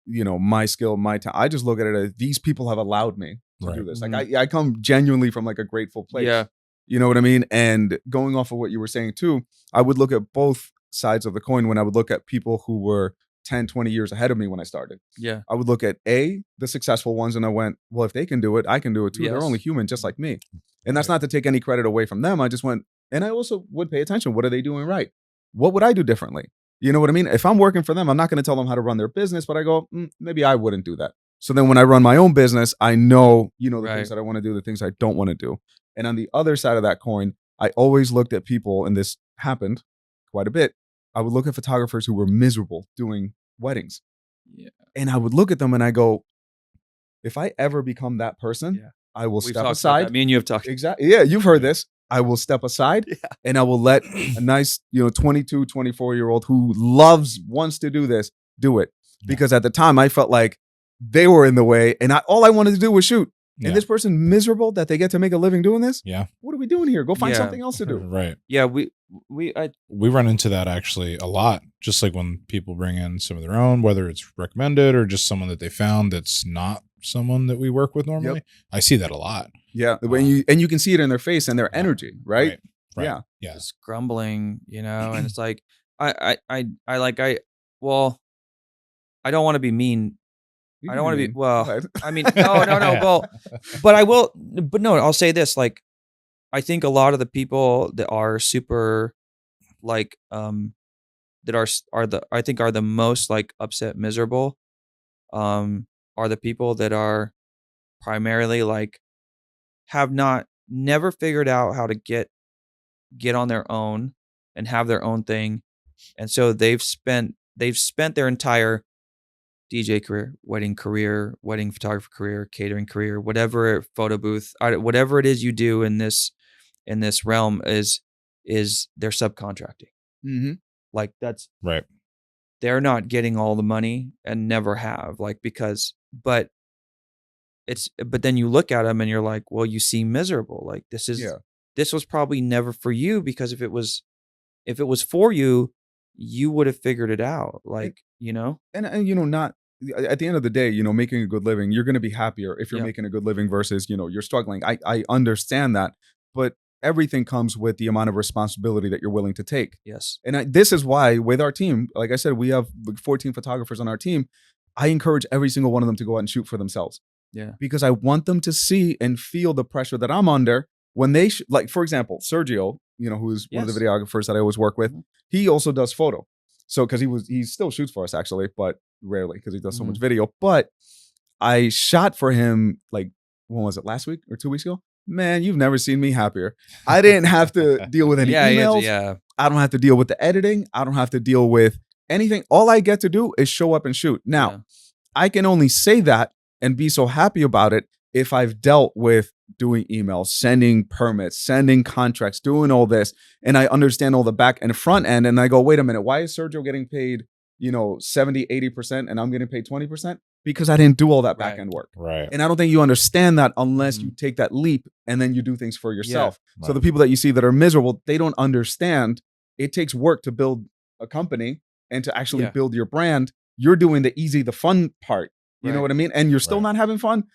my skill, my talent. I just look at it as, these people have allowed me to do Right. this. Like I come genuinely from like a grateful place. Yeah. You know what I mean? And going off of what you were saying too, I would look at both sides of the coin when I would look at people who were 10, 20 years ahead of me when I started. Yeah. I would look at the successful ones, and I went, well, if they can do it, I can do it too. They're Yes. only human, just like me. And that's not to take any credit away from them. I just went, and I also would pay attention. What are they doing right? What would I do differently? You know what I mean? If I'm working for them, I'm not going to tell them how to run their business, but I go, maybe I wouldn't do that. So then when I run my own business, I know, the Right. things that I want to do, the things I don't want to do. And on the other side of that coin, I always looked at people, and this happened quite a bit. I would look at photographers who were miserable doing weddings. Yeah. And I would look at them and I go, if I ever become that person, Yeah. I will We've step talked about aside. that. Me and you have talked. Exactly. Yeah, you've heard this. I will step aside, Yeah. and I will let a nice, 22, 24-year-old who wants to do this, do it. Yeah. Because at the time I felt like they were in the way, and all I wanted to do was shoot. Yeah. And this person miserable that they get to make a living doing this? Yeah. What are we doing here? Go find Yeah. something else to do. Right. Yeah, we We run into that actually a lot. Just like when people bring in some of their own, whether it's recommended or just someone that they found that's not someone that we work with normally. I see that a lot. Yeah. When you can see it in their face and their energy, right? Right. Yeah. Yeah. just grumbling, and it's like I don't want to be mean. You I can don't want to be mean. well. Go ahead. I mean, no. Well, but I will. But no, I'll say this: like, I think a lot of the people that are super like that are the most like upset, miserable, are the people that are primarily like have never figured out how to get on their own and have their own thing. And so they've spent their entire DJ career, wedding photographer career, catering career, whatever, photo booth, whatever it is you do in this realm is they're subcontracting. Mm-hmm. Like Right. they're not getting all the money and never have, like, because but then you look at them and you're like, well, you seem miserable. Like this was probably never for you, because if it was for you, you would have figured it out. Like, And not at the end of the day, making a good living, you're going to be happier if you're Yeah. making a good living versus, you're struggling. I understand that, but everything comes with the amount of responsibility that you're willing to take. Yes. And this is why with our team, like I said, we have like 14 photographers on our team. I encourage every single one of them to go out and shoot for themselves. Yeah. Because I want them to see and feel the pressure that I'm under when they like, for example, Sergio, who's one of the Yes. videographers that I always work with. Mhm. He also does photo. So because he still shoots for us actually, but rarely because he does so much video. But I shot for him like, when was it, last week or 2 weeks ago? Man, you've never seen me happier. I didn't have to deal with any emails. I don't have to deal with the editing. I don't have to deal with anything. All I get to do is show up and shoot. Now, I can only say that and be so happy about it if I've dealt with doing emails, sending permits, sending contracts, doing all this, and I understand all the back and front end, and I go, wait a minute, why is Sergio getting paid, 70, 80% and I'm getting paid 20%? Because I didn't do all that back end work. Right. And I don't think you understand that unless you take that leap and then you do things for yourself. Yeah. So the people that you see that are miserable, they don't understand it takes work to build a company and to actually build your brand. You're doing the fun part. You know what I mean? And you're still not having fun.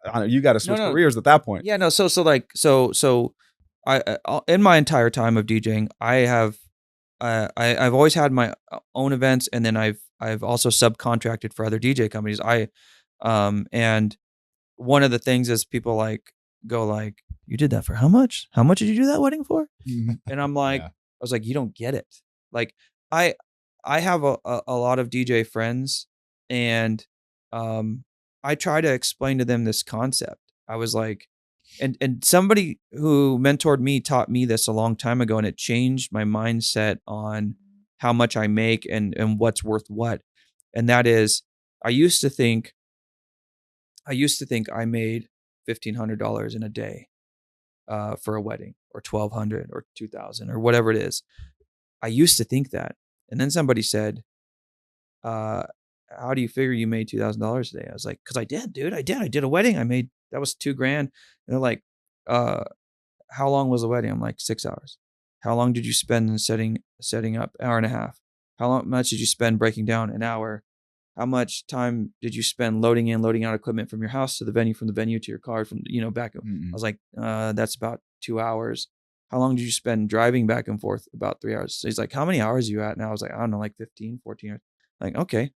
I don't know, you got to switch careers at that point. Yeah, no. So I in my entire time of DJing, I've always had my own events, and then I've also subcontracted for other DJ companies. And one of the things is people go like, you did that for how much? How much did you do that wedding for? And I'm like, I was like, you don't get it. Like I have a lot of DJ friends, and I try to explain to them this concept. I was like, and somebody who mentored me taught me this a long time ago, and it changed my mindset on how much I make and what's worth what. And that is, I used to think I made $1,500 in a day for a wedding, or $1,200 or $2,000 or whatever it is. I used to think that. And then somebody said, how do you figure you made $2,000 a day? I was like, because I did, dude. I did a wedding. That was $2,000. And they're like, how long was the wedding? I'm like, 6 hours. How long did you spend in setting up? Hour and a half. Much did you spend breaking down? An hour. How much time did you spend loading out equipment from your house to the venue, from the venue to your car, from back? I was like, that's about 2 hours. How long did you spend driving back and forth? About 3 hours. So he's like, how many hours are you at? And I was like, I don't know, like 15, 14 hours. Like, okay.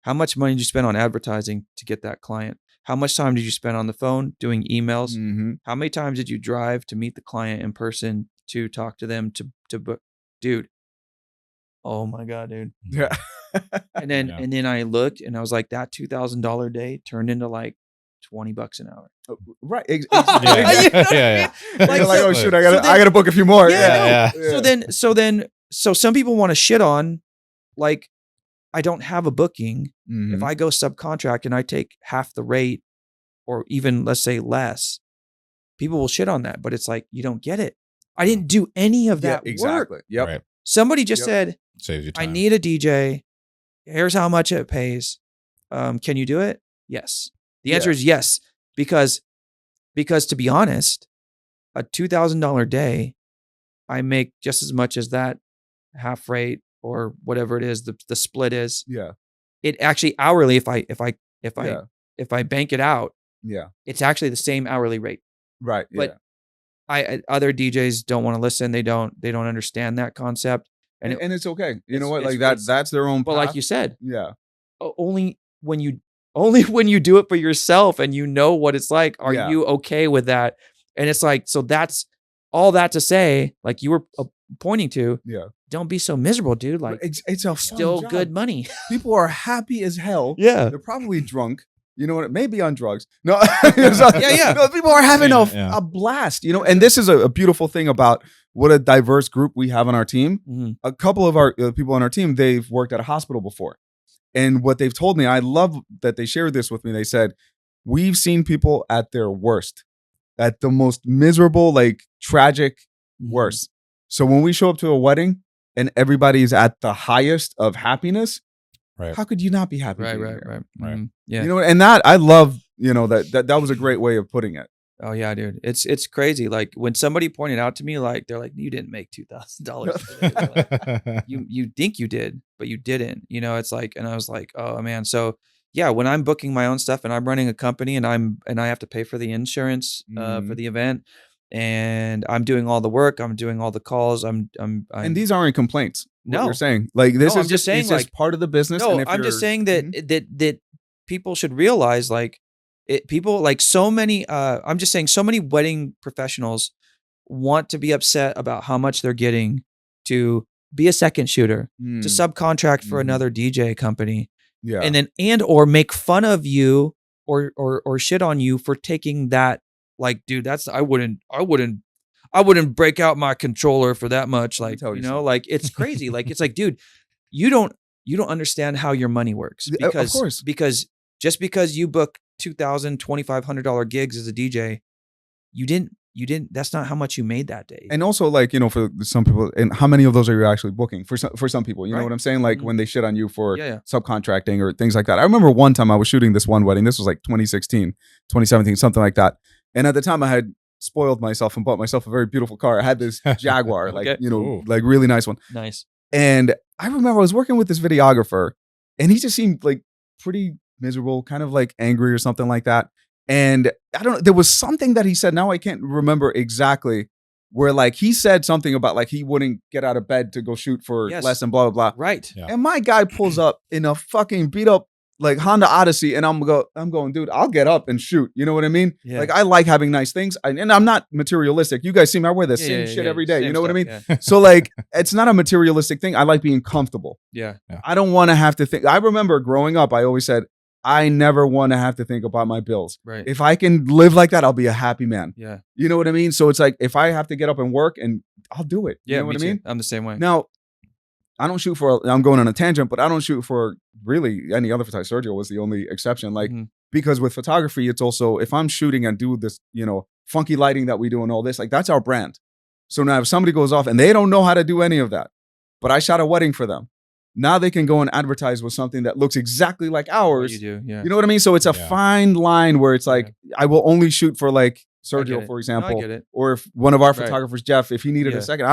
How much money did you spend on advertising to get that client? How much time did you spend on the phone doing emails? How many times did you drive to meet the client in person, to talk to them, to book? Dude. Oh my God, dude. Yeah. And then I looked and I was like, that $2,000 day turned into like $20 an hour. Right. You know what I mean? Like, oh shoot, I gotta book a few more. Yeah. So some people want to shit on, like, I don't have a booking. If I go subcontract and I take half the rate, or even let's say less, people will shit on that. But it's like, you don't get it. I didn't do any of that exactly. work. Yep. Right. Somebody just said, saves you time. I need a DJ. Here's how much it pays. Can you do it? Yes. The answer is yes. Because to be honest, a $2,000 day, I make just as much as that half rate, or whatever it is, the split is. Yeah. It actually hourly, if I bank it out, it's actually the same hourly rate. Right. But other DJs don't want to listen. They don't understand that concept. And it's okay. You know what? Like that's their own path. But like you said, only when you do it for yourself and you know what it's like, are you okay with that? And it's like, so that's all that to say, like you were pointing to, Yeah. don't be so miserable, dude. Like It's a fun still job. good money. People are happy as hell. Yeah. They're probably drunk. You know what? Maybe on drugs. No. Yeah. No, people are having Yeah. a blast, you know? And this is a beautiful thing about what a diverse group we have on our team. Mhm. A couple of our people on our team, they've worked at a hospital before. And what they've told me, I love that they shared this with me. They said, we've seen people at their worst, at the most miserable, like tragic Mhm. worst. So when we show up to a wedding and everybody's at the highest of happiness, Right. how could you not be happy? Right. being Right. here? Right. Mhm. Yeah. You know, and that I love, you know, that was a great way of putting it. Oh yeah, dude. It's crazy. Like when somebody pointed out to me, like they're like, you didn't make $2,000 today. Like, you think you did, but you didn't. You know, it's like, and I was like, oh man. So yeah, when I'm booking my own stuff and I'm running a company and I have to pay for the insurance for Mhm. the event, and I'm doing all the work, I'm doing all the calls, I'm And these aren't complaints. What No. you're saying, like this No, is I'm just saying, it's just like- part of the business. no, and if I'm just you're- saying that Mhm. that people should realize, like, people like so many. I'm just saying, so many wedding professionals want to be upset about how much they're getting to be a second shooter, to Mm. subcontract for Mhm. another DJ company, Yeah. and then or make fun of you or shit on you for taking that. Like, dude, that's I wouldn't break out my controller for that much. Let me Like, tell you you know, something. like it's crazy. Like, it's like, dude, you don't understand how your money works, Of course. because just because you book $2,000, $2,500 gigs as a DJ, you didn't, that's not how much you made that day. And also, like, you know, for some people, and how many of those are you actually booking for some people? You know Right. what I'm saying? Like Mhm. when they shit on you for Yeah. subcontracting or things like that. I remember one time I was shooting this one wedding. This was like 2016, 2017, something like that. And at the time I had spoiled myself and bought myself a very beautiful car. I had this Jaguar, like, Okay. you know, Ooh. like really nice one. Nice. And I remember I was working with this videographer and he just seemed like pretty miserable, kind of like angry or something like that. And I don't know, there was something that he said, now I can't remember exactly, where like he said something about like he wouldn't get out of bed to go shoot for Yes. less than blah, blah, blah. Right. Yeah. And my guy pulls up in a fucking beat up like Honda Odyssey, and I'm going, dude, I'll get up and shoot. You know what I mean? Yeah. Like I like having nice things, and I'm not materialistic. You guys see me, I wear the same shit every day. You Same know what I stuff, mean? So like, it's not a materialistic thing. I like being comfortable. Yeah. I don't want to have to think. I remember growing up, I always said, I never want to have to think about my bills. Right. If I can live like that, I'll be a happy man. Yeah. You know what I mean? So it's like, if I have to get up and work, and I'll do it. Yeah. You know what I too. mean? I'm the same way. Now, I don't shoot for, I'm going on a tangent, but I don't shoot for really any other photography. Sergio was the only exception. Like, Mhm. because with photography, it's also, if I'm shooting and do this, you know, funky lighting that we do and all this, like that's our brand. So now if somebody goes off and they don't know how to do any of that, but I shot a wedding for them, now they can go and advertise with something that looks exactly like What ours. you do. Yeah. You know what I mean? So it's a Yeah. fine line where it's like, I will only shoot for like I get Sergio, it. for No, example, I get it. or if one of our Right. photographers, Jeff, if he needed Yeah. a second,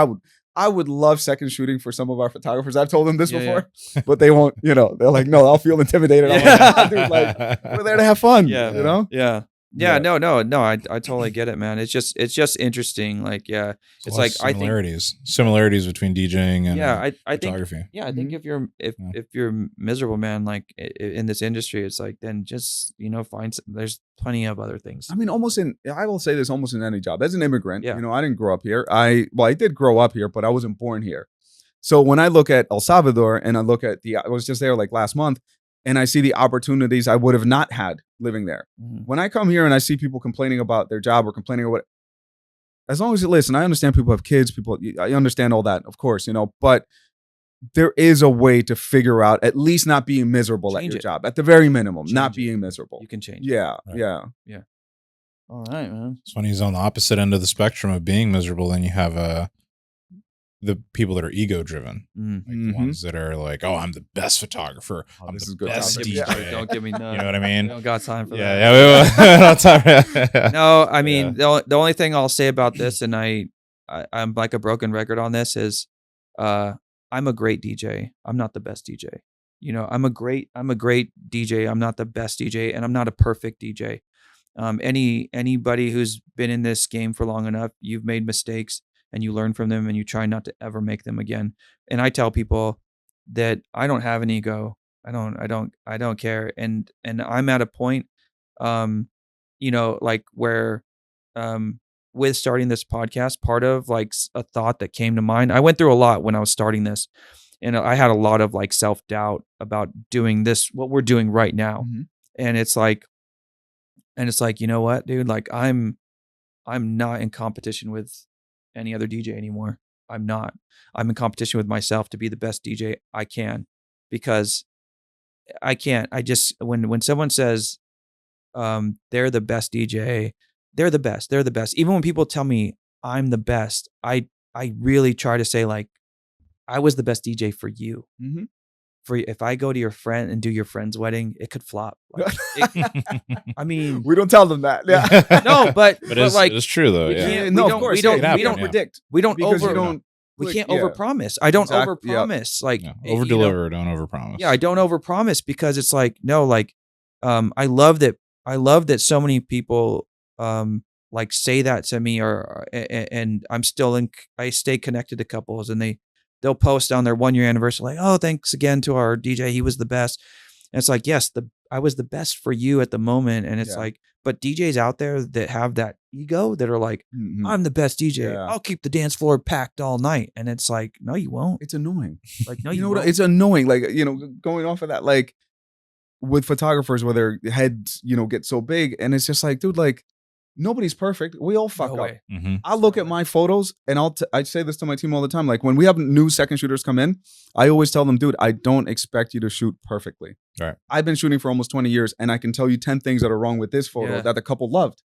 I would love second shooting for some of our photographers. I've told them this Yeah, before, but they won't, you know, they're like, no, I'll feel intimidated. I'm like, "Ah, dude, like, we're there to have fun. Yeah. You know? Yeah. Yeah. No. I totally get it, man. It's just interesting. Like, yeah, it's like, I think, similarities between DJing and yeah, I think, photography. yeah, I think Mhm. if you're miserable, man, like in this industry, it's like, then just, you know, there's plenty of other things. I mean, I will say this almost in any job. As an immigrant, Yeah. you know, I didn't grow up here. I did grow up here, but I wasn't born here. So when I look at El Salvador and I look at I was just there like last month, and I see the opportunities I would have not had living there. Mhm. When I come here and I see people complaining about their job or complaining about, as long as you listen, I understand people have kids, I understand all that, of course, you know, but there is a way to figure out at least not being miserable at Change your it. job, at the very minimum, not Change it. being miserable. You can change. Yeah, Right. yeah. All right, man. It's when he's on the opposite end of the spectrum of being miserable, then you have the people that are ego driven, Mm. like Mhm. the ones that are like, "Oh, I'm the best photographer. Oh, I'm this is the good best topic. DJ." Yeah. Don't give me none. You know what I We mean? don't got time for that. Yeah, we will. No, I mean, Yeah. the only thing I'll say about this, and I'm like a broken record on this, is I'm a great DJ. I'm not the best DJ. You know, I'm a great DJ. I'm not the best DJ, and I'm not a perfect DJ. Anybody who's been in this game for long enough, you've made mistakes and you learn from them and you try not to ever make them again. And I tell people that I don't have an ego. I don't care. And I'm at a point, you know, like where, with starting this podcast, part of like a thought that came to mind. I went through a lot when I was starting this, and I had a lot of like self-doubt about doing this, what we're doing right now. Mhm. And it's like, you know what, dude, like I'm not in competition with any other DJ anymore. I'm not. I'm in competition with myself to be the best DJ I can, because I can't. I just, when someone says they're the best DJ, they're the best. They're the best. Even when people tell me I'm the best, I really try to say like I was the best DJ for you. Mhm. For if I go to your friend and do your friend's wedding, it could flop. Like, I mean, We don't tell them that. Yeah. no, but it's, like it's true though. we Yeah. can't- No, we of don't- course. we don't- yeah, we you don't can't predict we don't because over you don't. we can't yeah. overpromise. I don't Exact- yep. overpromise. Like Yeah. you know, Over deliver, don't overpromise. yeah, I don't overpromise, because it's like, no, like I love that so many people like say that to me, or and I'm still I stay connected to couples, and they'll post on their 1 year anniversary like, oh, thanks again to our DJ, he was the best. And it's like, yes, I was the best for you at the moment. And it's Yeah. like, but DJs out there that have that ego, that are like, Mhm. I'm the best DJ, Yeah. I'll keep the dance floor packed all night. And it's like, no, you won't. It's annoying. Like, no, You you know won't. what? It's annoying. Like, going off of that, like with photographers where their heads, get so big, and it's just like, dude, like nobody's perfect. We all fuck No up. way. Mm-hmm. I look at my photos and I say this to my team all the time. Like when we have new second shooters come in, I always tell them, dude, I don't expect you to shoot perfectly. Right. I've been shooting for almost 20 years, and I can tell you 10 things that are wrong with this photo Yeah. that the couple loved.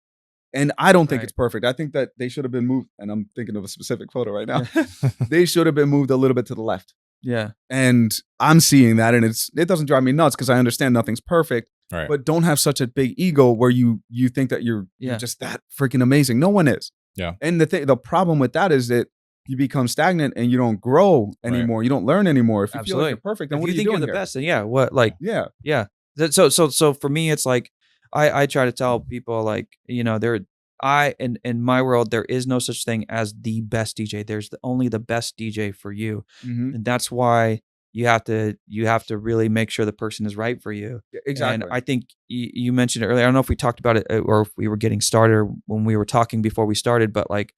And I don't think Right. it's perfect. I think that they should have been moved. And I'm thinking of a specific photo right now. Yeah. They should have been moved a little bit to the left. Yeah. And I'm seeing that, and it doesn't drive me nuts because I understand nothing's perfect. Right. But don't have such a big ego where you think that you're Yeah. just that freaking amazing. No one is. Yeah. And the problem with that is that you become stagnant and you don't grow anymore. You don't learn anymore. If you feel Absolutely. like you're perfect, then If what you are you think doing you're the here? best, then yeah, what, like, Yeah. yeah. So for me, it's like I try to tell people, like, in my world, there is no such thing as the best DJ. There's only the best DJ for you, Mhm. and that's why you have to really make sure the person is right for you. Exactly. And I think you mentioned it earlier. I don't know if we talked about it or if we were getting started or when we were talking before we started, but like,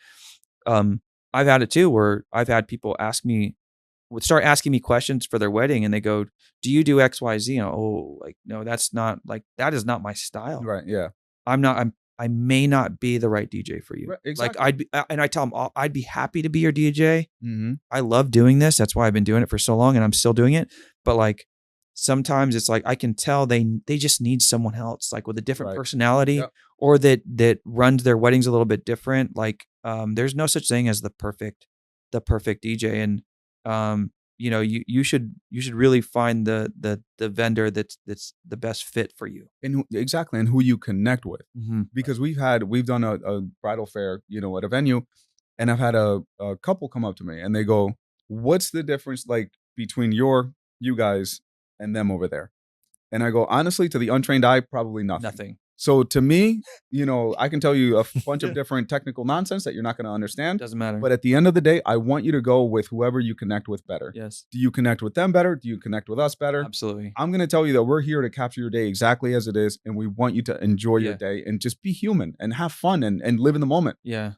I've had it too, where I've had people would start asking me questions for their wedding, and they go, do you do X, Y, Z? And no, that's not, like, that is not my style. Right. Yeah. I may not be the right DJ for you. Right, Like exactly. and I tell them, I'd be happy to be your DJ. Mm-hmm. I love doing this. That's why I've been doing it for so long, and I'm still doing it. But like, sometimes it's like, I can tell they just need someone else, like with a different Right. personality, Yep. or that runs their weddings a little bit different. Like, there's no such thing as the perfect DJ. And, you should really find the vendor that's the best fit for you. And exactly, and who you connect with. Mm-hmm. Because we've done a bridal fair, at a venue, and I've had a couple come up to me and they go, what's the difference like between you guys and them over there? And I go, honestly, to the untrained eye, probably nothing. Nothing. So to me, I can tell you a bunch of different technical nonsense that you're not going to understand. Doesn't matter. But at the end of the day, I want you to go with whoever you connect with better. Yes, Do you connect with them better? Do you connect with us better? absolutely. I'm going to tell you that we're here to capture your day exactly as it is, and we want you to enjoy your Yeah. day and just be human and have fun and live in the moment. Yeah,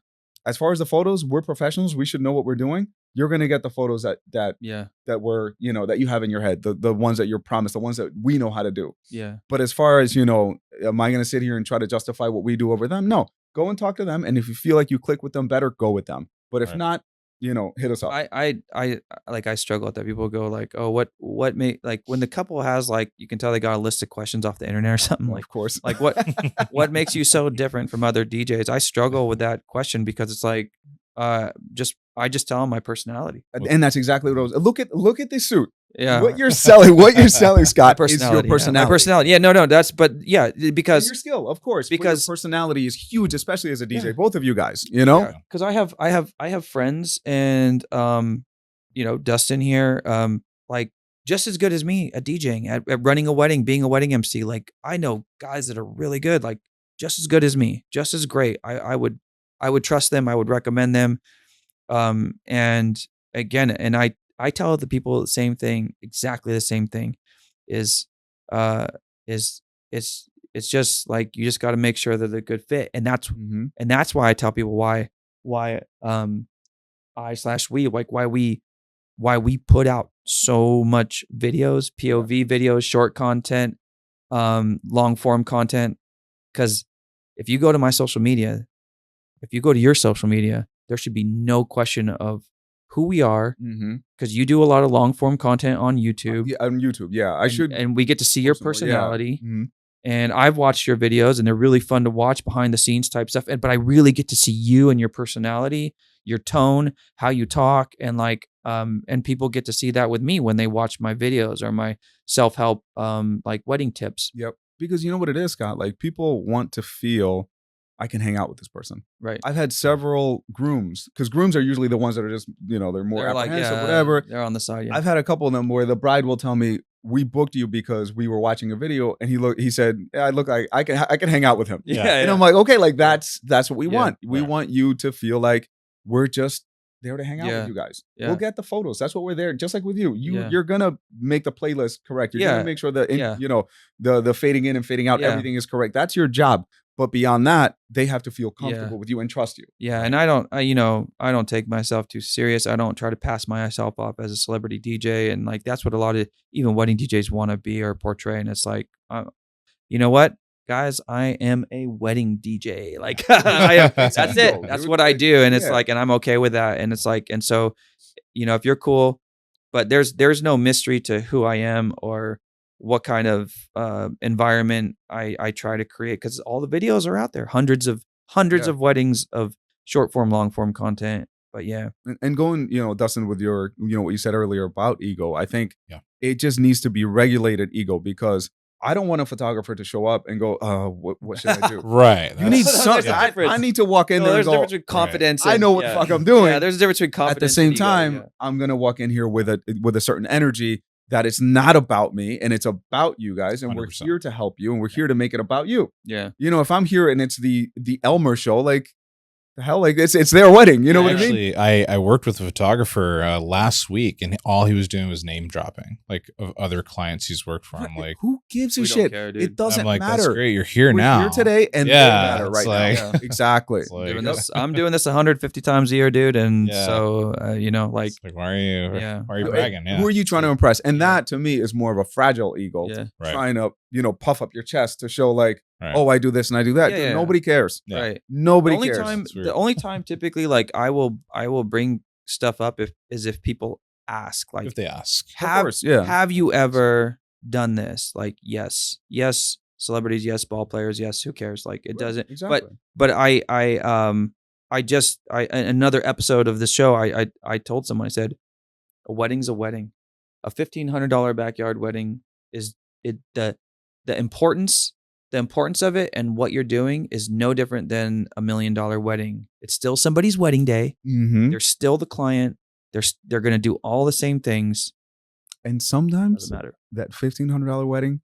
As far as the photos, we're professionals. We should know what we're doing. You're going to get the photos that yeah, were, that you have in your head, the ones that you're promised, the ones that we know how to do. yeah. But as far as, am I going to sit here and try to justify what we do over them? No, go and talk to them. And if you feel like you click with them better, go with them. But if Right. not, hit us up. I struggle with that. People go like, oh, what may, like, when the couple has, like, you can tell they got a list of questions off the internet or something, Well, like, of course. like what makes you so different from other DJs? I struggle with that question because it's like, I just tell them my personality. And that's exactly what I was. Look at this suit. Yeah. What you're selling, Scott, is your yeah. personality. My personality. Yeah, no, but yeah, And because your skill, of course, because- because your personality is huge, especially as a DJ. Yeah. Both of you guys, because I have friends, and Dustin here, like, just as good as me at DJing, at running a wedding, being a wedding MC. Like, I know guys that are really good, like, just as good as me, just as great. I would trust them. I would recommend them. And again, and I tell the people the same thing, exactly the same thing, is it's it's just like you just got to make sure that they're a good fit, and that's Mm-hmm. why I tell people why why we put out so much videos, POV videos, short content, long form content. Because if you go to my social media, if you go to your social media, there should be no question of who we are. Mm-hmm. Because you do a lot of long form content on YouTube. Yeah, on YouTube. Yeah, I should. And we get to see your personally, yeah. personality. Mhm. And I've watched your videos, and they're really fun to watch, behind the scenes type stuff. But I really get to see you and your personality, your tone, how you talk, and like, and people get to see that with me when they watch my videos or my self-help, like wedding tips. Yep. Because you know what it is, Scott? Like, people want to feel I can hang out with this person. Right. I've had several grooms, because grooms are usually the ones that are just, they're more They're like, apprehensive, yeah, whatever. they're on the side. Yeah. I've had a couple of them where the bride will tell me, we booked you because we were watching a video, and he said, yeah, I look like I can hang out with him. Yeah. And I'm like, okay, like that's what we Yeah. want. We Yeah. want you to feel like we're just there to hang out Yeah. with you guys. Yeah. We'll get the photos. That's what we're there. Just like with you. Yeah. You're gonna make the playlist correct. You're Yeah. gonna make sure that Yeah. the fading in and fading out, Yeah. everything is correct. That's your job. But beyond that, they have to feel Yeah. comfortable with you and trust you. Yeah, and I don't take myself too serious. I don't try to pass myself off as a celebrity DJ, and like that's what a lot of even wedding DJs want to be or portray. And it's like, you know what, guys, I am a wedding DJ. Like, that's it. That's what I do, and it's Yeah. like, and I'm okay with that. And it's like, and so, if you're cool, but there's no mystery to who I am or what kind of environment I try to create, because all the videos are out there, hundreds of Yeah. weddings of short form, long form content. But yeah, And going, Dustin, with your, what you said earlier about ego, I think Yeah. it just needs to be regulated ego, because I don't want a photographer to show up and go, what should I do? Right. You need There's something. a difference. I need to walk in No, there and there's a go, difference between confidence. I and- know what the yeah. fuck I'm doing. Yeah, there's a difference between confidence. At the same and ego, time, yeah. I'm gonna walk in here with a certain energy that it's not about me and it's about you guys, and we're 100%. here to help you, and we're here to make it about you. Yeah. If I'm here and it's the Elmer show, like, the hell, like it's their wedding. You know what I mean? Actually, I worked with a photographer last week, and all he was doing was name dropping, like, of other clients he's worked for. I'm like, who gives a We don't shit? care, dude. It doesn't I'm like, matter. that's great. You're here We're now. here today, and Yeah, they matter it's right like- now. Exactly. It's like, Doing this, I'm doing this 150 times a year, dude. And Yeah. so, like, it's like, why are you? Yeah. Why are you bragging? Yeah. Who are you trying to impress? And Yeah. that, to me, is more of a fragile ego. yeah, Right. Trying to, puff up your chest to show like, Right. oh, I do this and I do that. Yeah, Dude, yeah. nobody cares. Yeah. right. Nobody the only cares. time, It's weird. the only time, typically, like, I will bring stuff up if people ask, like, if they ask. have course, yeah. have you ever done this? Like, yes, celebrities, yes, ball players, yes. Who cares? Like, it Right, doesn't. exactly. But another episode of this show, I told someone, I said, a wedding's a wedding. A $1,500 backyard wedding is the importance of it and what you're doing is no different than $1 million wedding. It's still somebody's wedding day. Mm-hmm. They're still the client. They're going to do all the same things. And sometimes Doesn't matter. that $1,500 wedding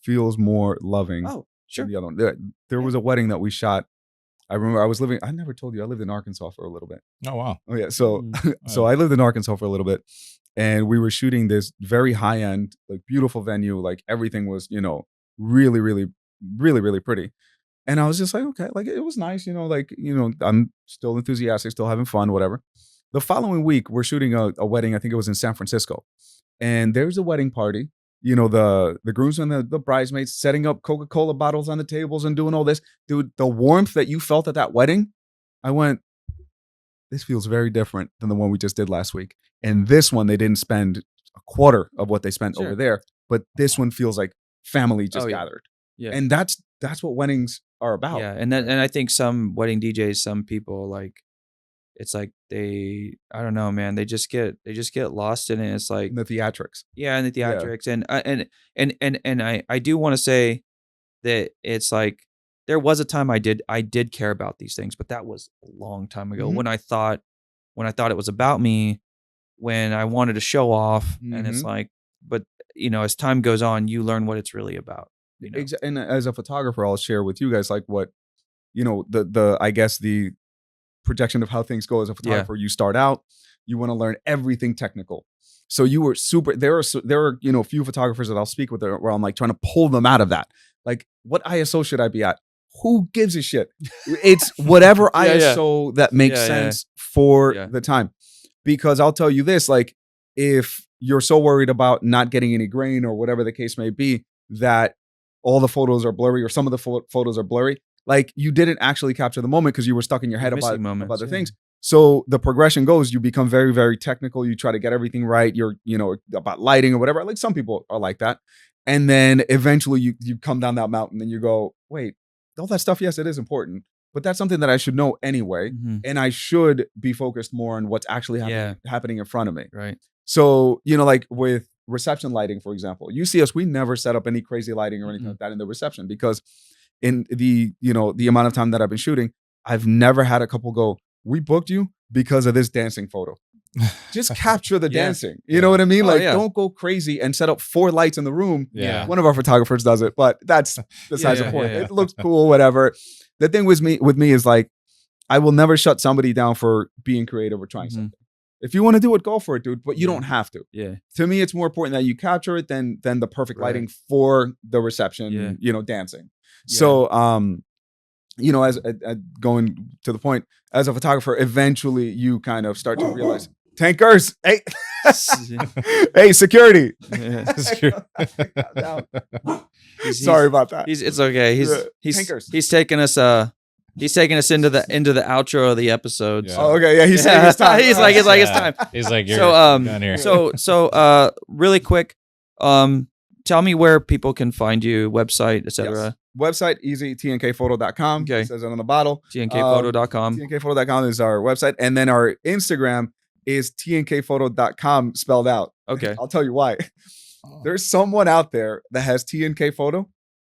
feels more loving Oh, sure. than the other one. There was a wedding that we shot. I remember I never told you, I lived in Arkansas for a little bit. Oh wow. Oh yeah. So Mm. so I lived in Arkansas for a little bit, and we were shooting this very high end, like, beautiful venue. Like, everything was, really, really, really, really pretty. And I was just like, okay, like, it was nice, I'm still enthusiastic, still having fun, whatever. The following week, we're shooting a wedding. I think it was in San Francisco, and there's a wedding party. The grooms and the bridesmaids setting up Coca-Cola bottles on the tables and doing all this. Dude, the warmth that you felt at that wedding, I went, this feels very different than the one we just did last week. And this one, they didn't spend a quarter of what they spent Sure. over there. But this one feels like family just Oh, yeah. gathered. Yeah. And that's what weddings are about. Yeah, and I think some wedding DJs, some people, like, it's like I don't know, man. They just get lost in it. It's like, And the theatrics. yeah, and the Yeah. theatrics, and I do want to say that it's like there was a time I did care about these things, but that was a long time ago, Mhm. when I thought it was about me, when I wanted to show off, and it's Mhm. like, but as time goes on, you learn what it's really about. And as a photographer, I'll share with you guys, like, what, I guess the projection of how things go as a photographer. You start out, you want to learn everything technical. So you were there are a few photographers that I'll speak with where I'm like trying to pull them out of that. Like, what ISO should I be at? Who gives a shit? It's whatever ISO that makes sense for the time. Because I'll tell you this, like, if you're so worried about not getting any grain or whatever the case may be, that all the photos are blurry or some of the photos are blurry, like, you didn't actually capture the moment because you were stuck in your head about other things. So the progression goes, you become very, very technical. You try to get everything right. You're, about lighting or whatever. Like, some people are like that. And then eventually you come down that mountain and you go, wait, all that stuff, yes, it is important, but that's something that I should know anyway. And I should be focused more on what's actually happening in front of me. Right. So, like with reception lighting, for example, you see us, we never set up any crazy lighting or anything like that in the reception, because in the amount of time that I've been shooting, I've never had a couple go, we booked you because of this dancing photo. Just capture the dancing. You know what I mean? Don't go crazy and set up 4 lights in the room. Yeah. One of our photographers does it, but that's besides the point. It looks cool, whatever. The thing with me is, like, I will never shut somebody down for being creative or trying something. If you want to do it, go for it, dude. But you don't have to. Yeah. To me, it's more important that you capture it than the perfect lighting for the reception. Dancing. Yeah. So, as going to the point, as a photographer, eventually you kind of start to realize, tankers, hey, hey, security. Sorry about that. It's okay. He's taking us into the outro of the episode. Yeah. Oh, okay. Yeah, he's saying his time. He's like it's time. He's like, you're done here. So really quick, tell me where people can find you, website, etc. Yes. Website, easy, tnkphoto.com. Okay. It says it on the bottle. tnkphoto.com. tnkphoto.com is our website. And then our Instagram is tnkphoto.com spelled out. Okay. I'll tell you why. There's someone out there that has TNK Photo.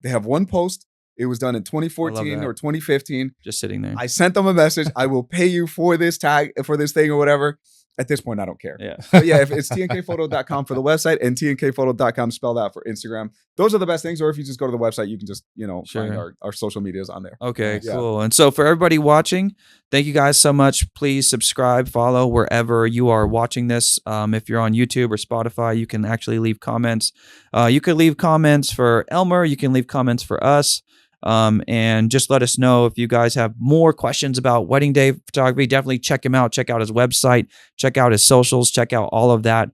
They have one post. It was done in 2014 or 2015. Just sitting there. I sent them a message. I will pay you for this tag, for this thing or whatever. At this point, I don't care. Yeah. But yeah, if it's tnkphoto.com for the website and tnkphoto.com spelled out for Instagram, those are the best things. Or if you just go to the website, you can just, find our social medias on there. Okay, cool. And so for everybody watching, thank you guys so much. Please subscribe, follow wherever you are watching this. If you're on YouTube or Spotify, you can actually leave comments. You could leave comments for Elmer. You can leave comments for us. And just let us know if you guys have more questions about wedding day photography. Definitely check him out. Check out his website. Check out his socials. Check out all of that.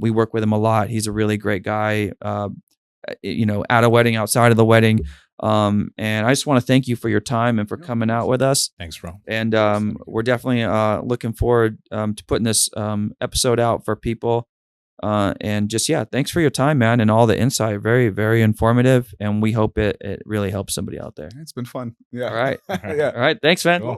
We work with him a lot. He's a really great guy, at a wedding, outside of the wedding. And I just want to thank you for your time and for coming out with us. Thanks, bro. And we're definitely looking forward to putting this episode out for people. And just, thanks for your time, man, and all the insight. Very, very informative. And we hope it really helps somebody out there. It's been fun. Yeah. All right. Yeah. All right. Thanks, man. Cool.